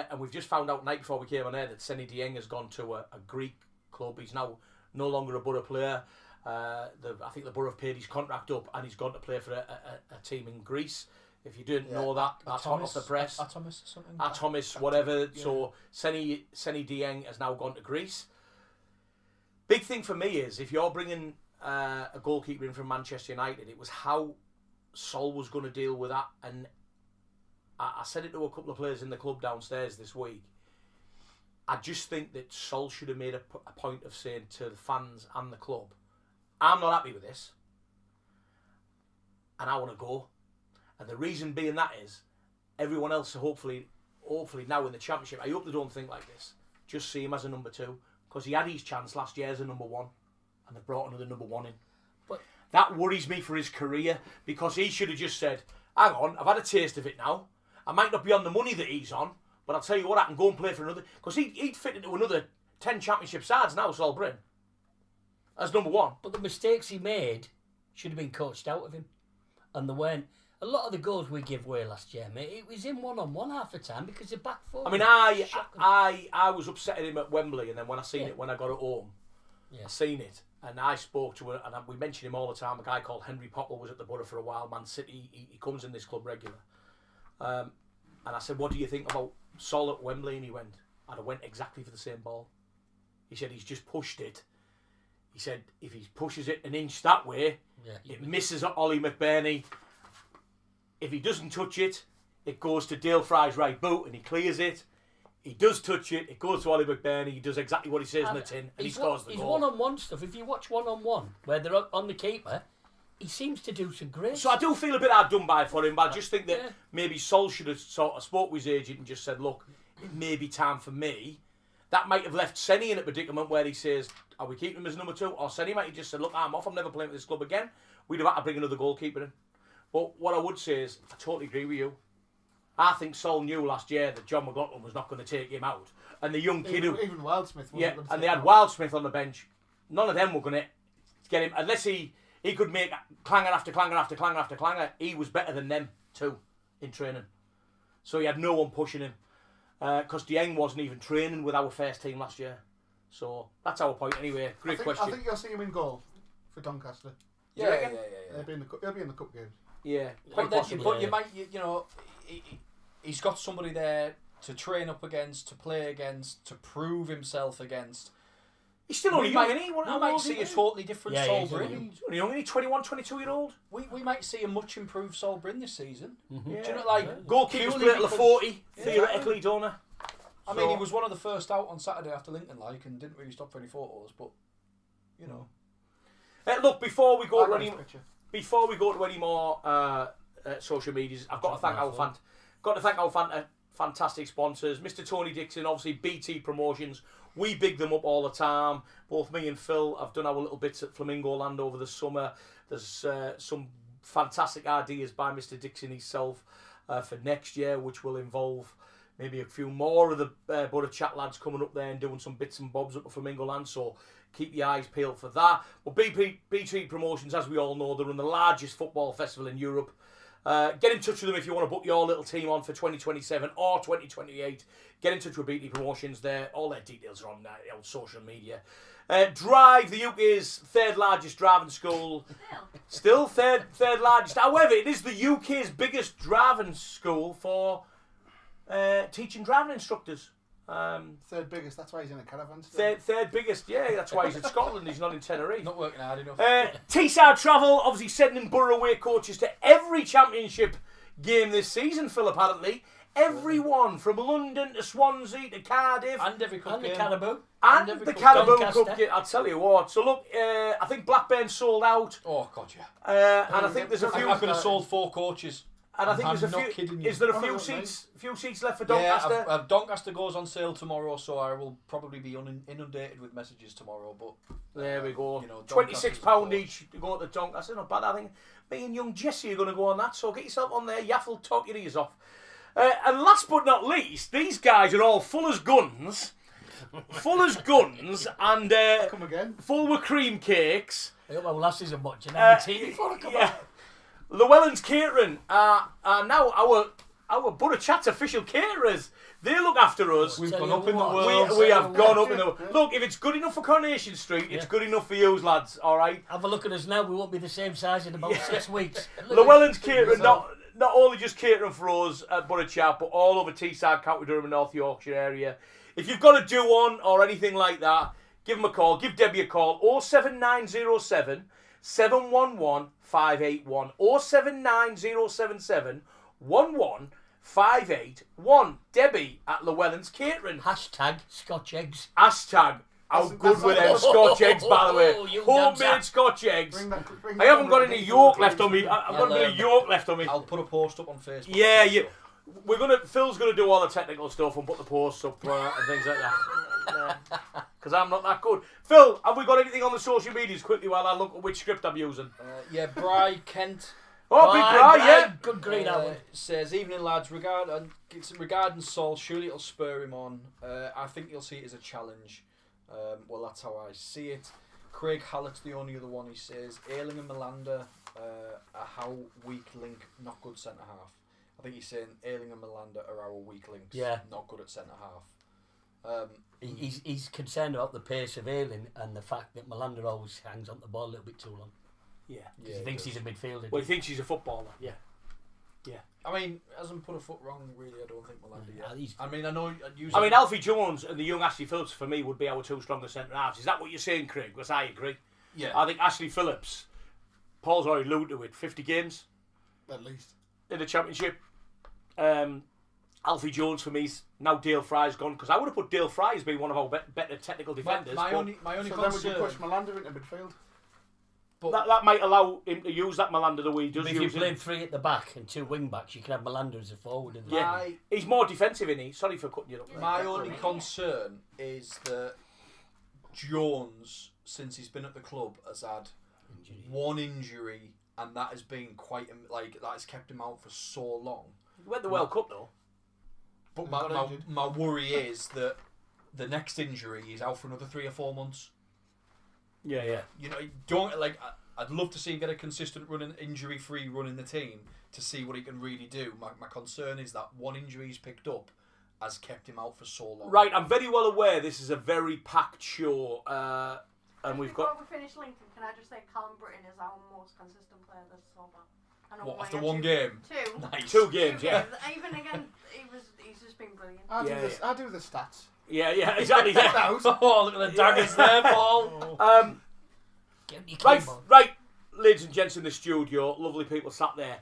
found out night before we came on air that Seny Dieng has gone to a Greek club. He's now no longer a Boro player. I think the Boro have paid his contract up and he's gone to play for a team in Greece. If you didn't know that, that's hot off the press. Atomis or something? Atomis, whatever. Yeah. So Seny Dieng has now gone to Greece. Big thing for me is if you're bringing a goalkeeper in from Manchester United, it was how Sol was going to deal with that. And I said it to a couple of players in the club downstairs this week. I just think that Sol should have made a point of saying to the fans and the club, I'm not happy with this and I want to go. And the reason being that is everyone else hopefully now in the Championship, I hope they don't think like this, just see him as a number 2, because he had his chance last year as a number 1 and they brought another number 1 in. But that worries me for his career, because he should have just said, hang on, I've had a taste of it now. I might not be on the money that he's on, but I'll tell you what, I can go and play for another, because he'd fit into another 10 Championship sides now, Sol Bryn, as number 1. But the mistakes he made should have been coached out of him. And they weren't. A lot of the goals we gave away last year, mate, it was in one-on-one half the time because the back four. I mean, I was upset at him at Wembley, and then when I seen it, when I got it home, I seen it, and I spoke to him, and we mentioned him all the time. A guy called Henry Popple was at the Boro for a while, Man City. He comes in this club regular. And I said, what do you think about Sol at Wembley? And he went, I'd have went exactly for the same ball. He said, he's just pushed it. He said, if he pushes it an inch that way, it misses Ollie McBurney. If he doesn't touch it, it goes to Dale Fry's right boot and he clears it. He does touch it, it goes to Ollie McBurney, he does exactly what he says in the tin, and he scores the goal. His one-on-one stuff, if you watch one-on-one, where they're on the keeper, he seems to do some great. So I do feel a bit hard done by for him, but I just think that maybe Sol should have sort of spoke with his agent and just said, look, it may be time for me. That might have left Seny in a predicament where he says, are we keeping him as number 2? Or Seny might have just said, look, I'm off, I'm never playing for this club again. We'd have had to bring another goalkeeper in. But what I would say is, I totally agree with you. I think Sol knew last year that John McLaughlin was not going to take him out. And the young kid even Wildsmith wasn't going to and they had Wildsmith on the bench. None of them were going to get him, unless he could make clanger after clanger after clanger after clanger. He was better than them too in training. So he had no one pushing him. Because Dieng wasn't even training with our first team last year. So that's our point anyway. Great question. I think you'll see him in goal for Doncaster. Yeah. He'll be in the cup games. Yeah, quite possibly. But you might, you know, he's got somebody there to train up against, to play against, to prove himself against. He's still only young, isn't he? We might see a totally different Sol Bryn. He's only young, isn't he? 21, 22-year-old. We might see a much improved Sol Bryn this season. Mm-hmm. Do you know, like goalkeepers play at 40, theoretically, don't they? I mean, he was one of the first out on Saturday after Lincoln, and didn't really stop for any photos. But you know, look, before we go to any more social medias, I've got to thank our fantastic sponsors, Mr. Tony Dixon, obviously BT Promotions. We big them up all the time. Both me and Phil have done our little bits at Flamingo Land over the summer. There's some fantastic ideas by Mr. Dixon himself for next year, which will involve maybe a few more of the Boro Chat lads coming up there and doing some bits and bobs up at Flamingo Land, so keep your eyes peeled for that. But BT Promotions, as we all know, they run the largest football festival in Europe. Get in touch with them if you want to book your little team on for 2027 or 2028. Get in touch with BT Promotions there. All their details are on social media. Drive, the UK's third largest driving school. Still third largest. However, it is the UK's biggest driving school for teaching driving instructors. Third biggest, that's why he's in a caravan still. Third biggest, yeah, that's why he's in Scotland, he's not in Tenerife. Not working hard enough. Teesside Travel, obviously sending Borough away coaches to every championship game this season, Phil, apparently. Everyone from London to Swansea to Cardiff. And every cup And the game. Caribou. And every the cup Caribou Doncaster. Cup game, I'll tell you what. So look, I think Blackburn sold out. Oh, God, yeah. And I think there's a few... I could have sold 4 coaches. And I think I'm there's a not few... kidding you. Is there a Oh, few no, seats left for Doncaster? Yeah, Doncaster goes on sale tomorrow, so I will probably be inundated with messages tomorrow. But There we go. you know, £26 Doncaster's each to go to Doncaster. Not bad. I think me and young Jesse are going to go on that. So get yourself on there. Yaff will talk your ears off. And last but not least, these guys are all full as guns. Full as guns and Come again. full with cream cakes. I hope our lasses are watching every tea before I come Yeah. out. Llewellyn's Catering are now our Boro Chat official caterers. They look after us. We've Tell gone you up in the what, world. We have gone up in Yeah. the... Look, if it's good enough for Coronation Street, it's Yeah. good enough for you lads, all right? Have a look at us now. We won't be the same size in about 6 weeks. Llewellyn's Catering, not only just catering for us at Boro Chat, but all over Teesside, County Durham and North Yorkshire area. If you've got a do-on or anything like that, give them a call. Give Debbie a call. 07907 711 581. 07907 11581. Debbie at Llewellyn's Catering. Hashtag Scotch eggs. Hashtag. How That's- good that's were them all. Scotch eggs, by the way? Oh, you Homemade dancer. Scotch eggs. Bring I haven't got any yolk left on me. I've got a bit of Yeah, yolk left on me. I'll put a post up on Facebook. Yeah, yeah. Phil's gonna do all the technical stuff and put the posts up and things like that. Because I'm not that good. Phil, have we got anything on the social medias quickly while I look at which script I'm using? Yeah, Bry Kent Oh, Big Bri, yeah. Good green that one. says, evening lads, regarding Saul, surely it'll spur him on. I think you'll see it as a challenge. Well, that's how I see it. Craig Hallett's the only other one. He says, Ayling and Melander are how weak link, not good centre half. I think he's saying Ayling and Melander are our weak links, Yeah. not good at centre half. He's concerned about the pace of Ayling and the fact that Melander always hangs on the ball a little bit too long. Yeah. Yeah, He thinks does. he's a midfielder. Well, he thinks he's a footballer. Yeah. I mean, hasn't put a foot wrong, really, I don't think Melander yet. he's- I mean, I know... I mean, Alfie Jones and the young Ashley Phillips, for me, would be our two strongest centre halves. Is that what you're saying, Craig? Because I agree. Yeah. I think Ashley Phillips, Paul's already alluded to it, 50 games At least. in the Championship. Alfie Jones for me is now Dale Fry's gone, because I would have put Dale Fry as being one of our better technical defenders. my but only So then we concern... can push Melander into midfield. but that might allow him to use that Melander the way he does If you use play it. 3 at the back and 2 wing backs, you can have Melander as a forward. And Yeah, My- he's more defensive, isn't he? Sorry for cutting you up. there. My only concern is that Jones, since he's been at the club, has had one injury, and that has been quite that has kept him out for so long. He went the World Cup though. But He my, got my, injured. my worry is that the next injury he's out for another 3 or 4 months. Yeah, yeah. You know, don't I'd love to see him get a consistent running, injury-free run in the team to see what he can really do. My concern is that one injury he's picked up has kept him out for so long. Right, I'm very well aware this is a very packed show, and we've got. Before we finish Lincoln, can I just say Callum Britton is our most consistent player this so far? I know What, why after I one two- game? Two. Nice. 2 games, yeah. Even again, he's just been brilliant. I do the stats. Yeah, exactly. Yeah. Oh, look at the daggers there, Paul. Get your Right, keyboard. right, ladies and gents in the studio, lovely people sat there.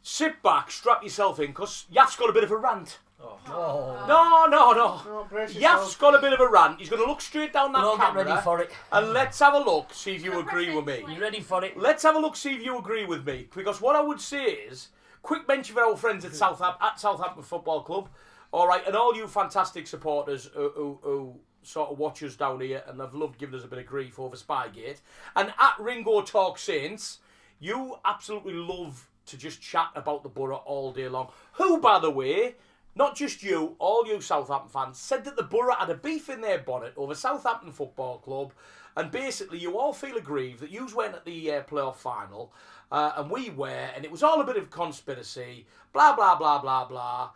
Sit back, strap yourself in, because Yaff's got a bit of a rant. Oh. No. No, brace Yaff's yourself. got a bit of a rant. He's going to look straight down that We'll all get camera. ready for it. And let's have a look, see if you agree with me. You ready for it? Let's have a look, see if you agree with me. Because what I would say is, quick mention for our friends at Southampton Football Club. All right, and all you fantastic supporters who sort of watch us down here and have loved giving us a bit of grief over Spygate. And at Ringo Talk Saints, you absolutely love to just chat about the Borough all day long. Who, by the way, not just you, all you Southampton fans, said that the Borough had a beef in their bonnet over Southampton Football Club, and basically you all feel aggrieved that you went at the playoff final, and we were, and it was all a bit of conspiracy, blah, blah, blah, blah, blah.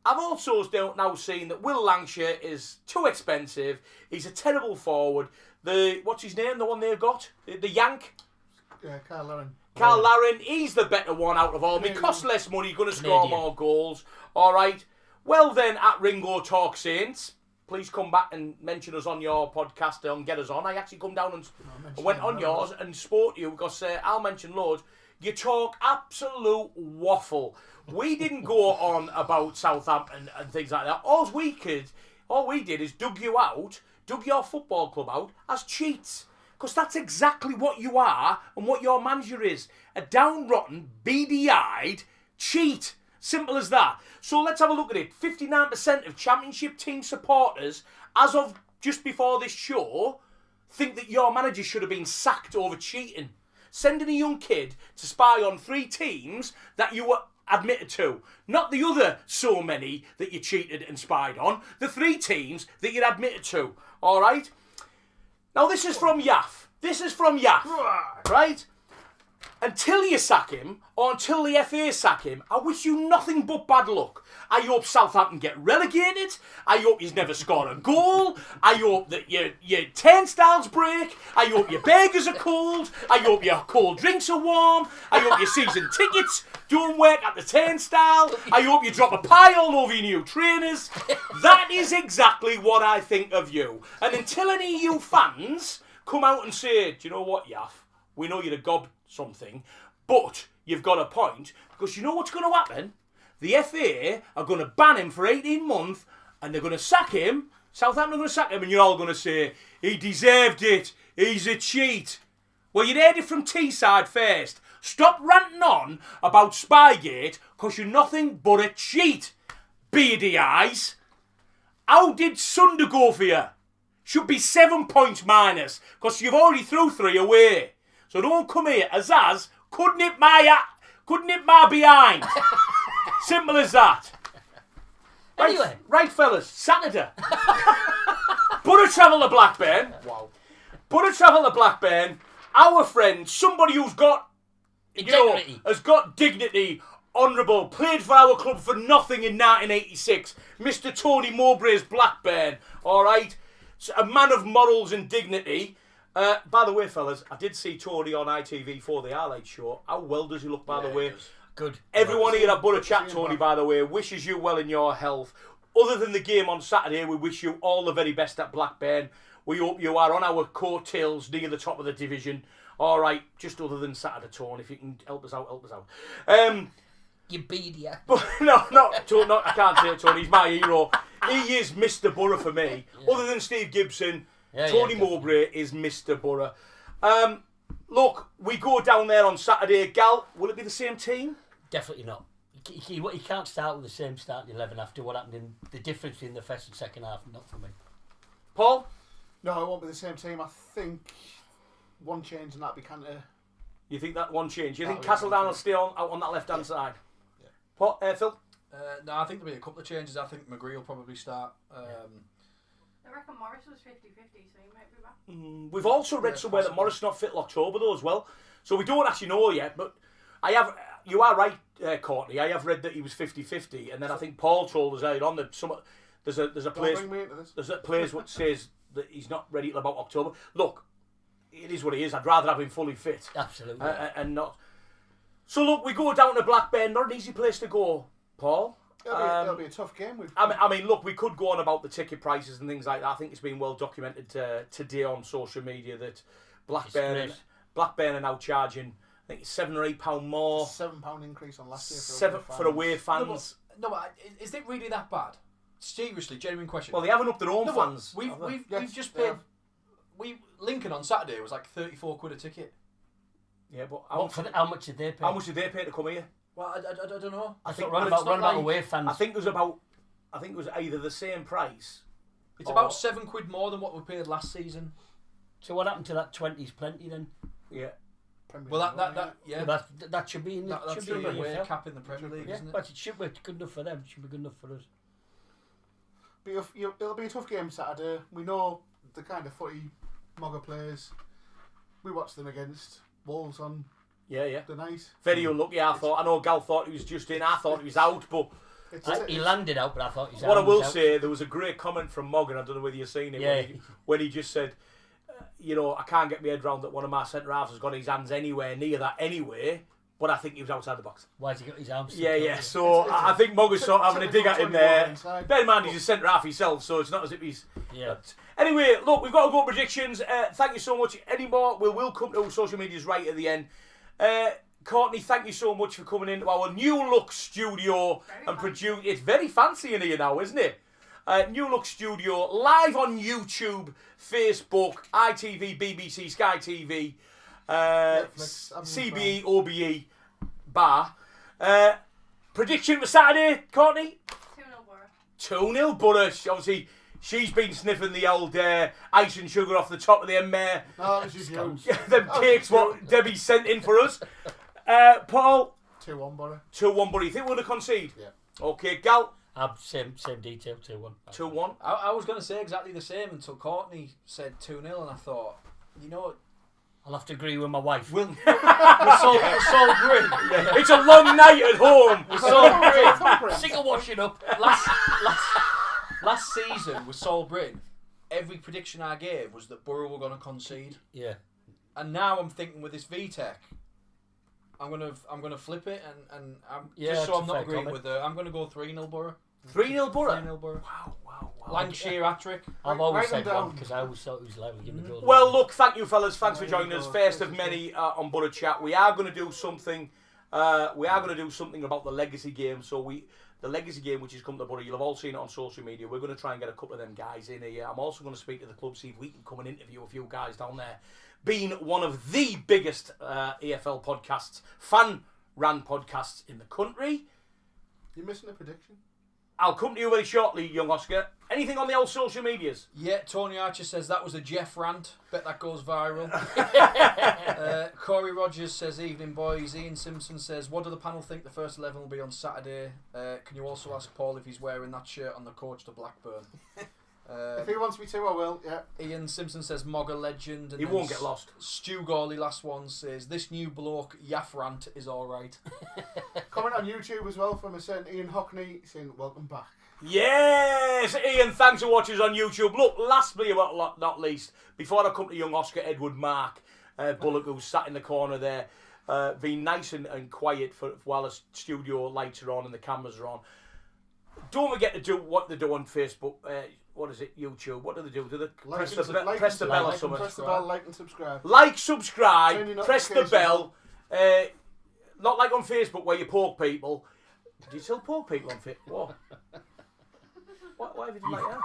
I've also now seen that Will Lancashire is too expensive. He's a terrible forward. What's his name, the one they've got? The Yank? Yeah, Carl Larin. Carl Larin, he's the better one out of all. He costs less money, going to score more goals. All right. Well then, at Ringo Talk Saints, please come back and mention us on your podcast and get us on. I actually come down and went on yours and spoke to you because I'll mention loads. You talk absolute waffle. We didn't go on about Southampton and things like that. All we did is dug your football club out as cheats. Because that's exactly what you are and what your manager is. A down-rotten, beady-eyed cheat. Simple as that. So let's have a look at it. 59% of Championship team supporters, as of just before this show, think that your manager should have been sacked over cheating. Sending a young kid to spy on 3 teams that you were admitted to. Not the other so many that you cheated and spied on. The 3 teams that you're admitted to. All right? Now, this is from Yaff. Right? Until you sack him, or until the FA sack him, I wish you nothing but bad luck. I hope Southampton get relegated. I hope you never score a goal. I hope that your turnstiles break. I hope your burgers are cold. I hope your cold drinks are warm. I hope your season tickets don't work at the turnstile. I hope you drop a pie all over your new trainers. That is exactly what I think of you. And until any of you fans come out and say, do you know what, Yaff? We know you're a gob something, but you've got a point, because you know what's going to happen? The FA are going to ban him for 18 months, and they're going to sack him. Southampton are going to sack him, and you're all going to say, he deserved it, he's a cheat. Well, you'd heard it from Teesside first. Stop ranting on about Spygate, because you're nothing but a cheat, beady eyes. How did Sunday go for you? Should be 7 points minus, because you've already threw 3 away. So don't come here, Azaz, couldn't hit my behind. Simple as that. Right, Anyway. right fellas, Saturday. Boro Travel to Blackburn. Wow. Boro Travel to Blackburn. Our friend, somebody who's got Integrity. has got dignity, honourable, played for our club for nothing in 1986. Mr. Tony Mowbray's Blackburn. All right, a man of morals and dignity. By the way, fellas, I did see Tony on ITV4, the highlight show. How well does he look, by the way? Good. Everyone here at Boro Chat, Tony, by the way, wishes you well in your health. Other than the game on Saturday, we wish you all the very best at Blackburn. We hope you are on our coattails near the top of the division. All right, just other than Saturday, Tony, if you can help us out, help us out. You beady eye. But no, I can't say it, Tony. He's my hero. He is Mr. Borough for me. Yeah. Other than Steve Gibson, Tony Mowbray is Mr. Borough. Look, we go down there on Saturday. Gal, will it be the same team? Definitely not. He can't start with the same starting 11 after what happened in the difference in the first and second half. Not for me. Paul? No, it won't be the same team. I think one change and that'll be Cantor. You think that one change? You think Castledown will stay out on that left-hand side? Yeah. What, Phil? No, I think there'll be a couple of changes. I think McGree will probably start. I reckon Morris was 50-50, so he might be back. We've also read somewhere that Morris is not fit till October though as well. So we don't actually know yet, but you are right, Courtney. I have read that he was 50-50, and then I think Paul told us earlier on that there's a place what says that he's not ready till about October. Look, it is what it is. I'd rather have him fully fit. Absolutely. And not. So look, we go down to Blackburn. Not an easy place to go, Paul. It'll be a tough game. I mean, look, we could go on about the ticket prices and things like that. I think it's been well documented today on social media that Blackburn are now charging, I think it's £7 or £8 more. £7 increase on last year for away fans. No, but is it really that bad? Seriously, genuine question. Well, they haven't upped their own fans. We've just paid. Lincoln on Saturday was like £34 a ticket. Yeah, but how much did they pay? How much did they pay to come here? Well, I don't know. I think run about away fans. I think it was either the same price. It's about £7 more than what we paid last season. So what happened to that 20's plenty then? Yeah. Premier Well, League, yeah. Well, that should be in the That's should be the in the way EFL. cap in the Premier League, Yeah, isn't it? but it should be good enough for them. It should be good enough for us. It'll be a tough game Saturday. We know the kind of footy Mogger players. We watched them against Wolves on Yeah. the night. Very unlucky, I thought. I know Gal thought he was just in. I thought he was out, but It's- He landed out, but I thought he's what I will out. say, there was a great comment from Morgan. I don't know whether you've seen it. Yeah. When he just said, I can't get my head round that one of my centre halves has got his hands anywhere near that anyway. But I think he was outside the box. Why's he got his arms? Yeah. So I think Morgan's sort of having a dig at him there. inside. Bear in mind, he's a centre half himself, so it's not as if he's. Yeah. Anyway, look, we've got to go predictions. Thank you so much. Any more? We'll come to social medias right at the end. Courtney, thank you so much for coming into our new look studio and produce. It's very fancy in here now, isn't it? New look studio, live on YouTube, Facebook, ITV, BBC, Sky TV, Netflix, CBE, OBE, bar. Prediction for Saturday, Courtney? 2-0 Boro. 2-0 Boro. Obviously, she's been sniffing the old ice and sugar off the top of them, No, that was just you. them cakes what Debbie sent in for us. Paul? 2-1 Boro. 2-1, Boro. You think we're going to concede? Yeah. Okay, Gal? Same detail, 2-1. 2-1. I was going to say exactly the same until Courtney said 2-0, and I thought, I'll have to agree with my wife. we're so grim. It's a long night at home. So grim. Sick of washing up. Last season with Sol Britain, every prediction I gave was that Borough were going to concede, Yeah. and now I'm thinking with this VTech, I'm gonna flip it, and I'm Yeah, just so it's I'm a not fair agreeing comment. with her. I'm gonna go 3-0 Borough. 3-0 Boro. 3-0 Borough. Wow. Lancashire hat-trick. I've always write them said one down. because I always thought it was likely going to go. Well, look, thank you, fellas. Thanks for There you joining us. go. First of many on Boro Chat. We are going to do something. About the legacy game. The legacy game, which is come to Boro, you'll have all seen it on social media. We're going to try and get a couple of them guys in here. I'm also going to speak to the club, see if we can come and interview a few guys down there. Being one of the biggest EFL podcasts, fan-ran podcasts in the country. You're missing a prediction. I'll come to you very shortly, young Oscar. Anything on the old social medias? Yeah, Tony Archer says that was a Jeff rant. Bet that goes viral. Corey Rogers says, evening boys. Ian Simpson says, what do the panel think the first 11 will be on Saturday? Can you also ask Paul if he's wearing that shirt on the coach to Blackburn? If he wants me to, I will, yeah. Ian Simpson says, Mogger legend. And He then won't get lost. Stu Gawley, last one, says, this new bloke, Yaff rant, is alright. Comment on YouTube as well from a certain Ian Hockney saying, welcome back. Yes, Ian, thanks for watching us on YouTube. Look, lastly but not least, before I come to young Oscar Edward Mark Bullock, who's sat in the corner there, being nice and quiet while the studio lights are on and the cameras are on. Don't forget to do what they do on Facebook. What is it? YouTube. What do they do? Do they press the bell or something? Press the bell, like and subscribe. Like, subscribe, Turn your press the notifications bell. Not like on Facebook where you poke people. Do you still poke people on Facebook? What? Why have you done like that?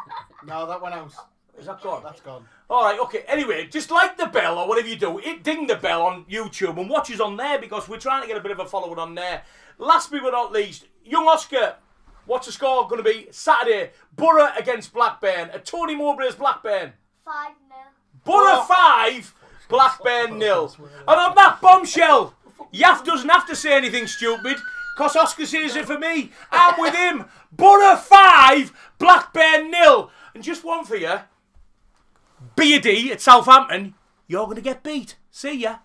No, that went out. Is that gone? That's gone. Alright, okay. Anyway, just like the bell or whatever you do, ding the bell on YouTube and watch us on there because we're trying to get a bit of a following on there. Last but not least, young Oscar, what's the score going to be Saturday? Boro against Blackburn. At Tony Mowbray's Blackburn. 5-0. Boro 5, Blackburn 0. And on that bombshell, Yaff doesn't have to say anything stupid because Oscar says it for me. I'm with him. Boro 5, Blackburn 0. And just one for you. B.A.D. at Southampton, you're going to get beat. See ya.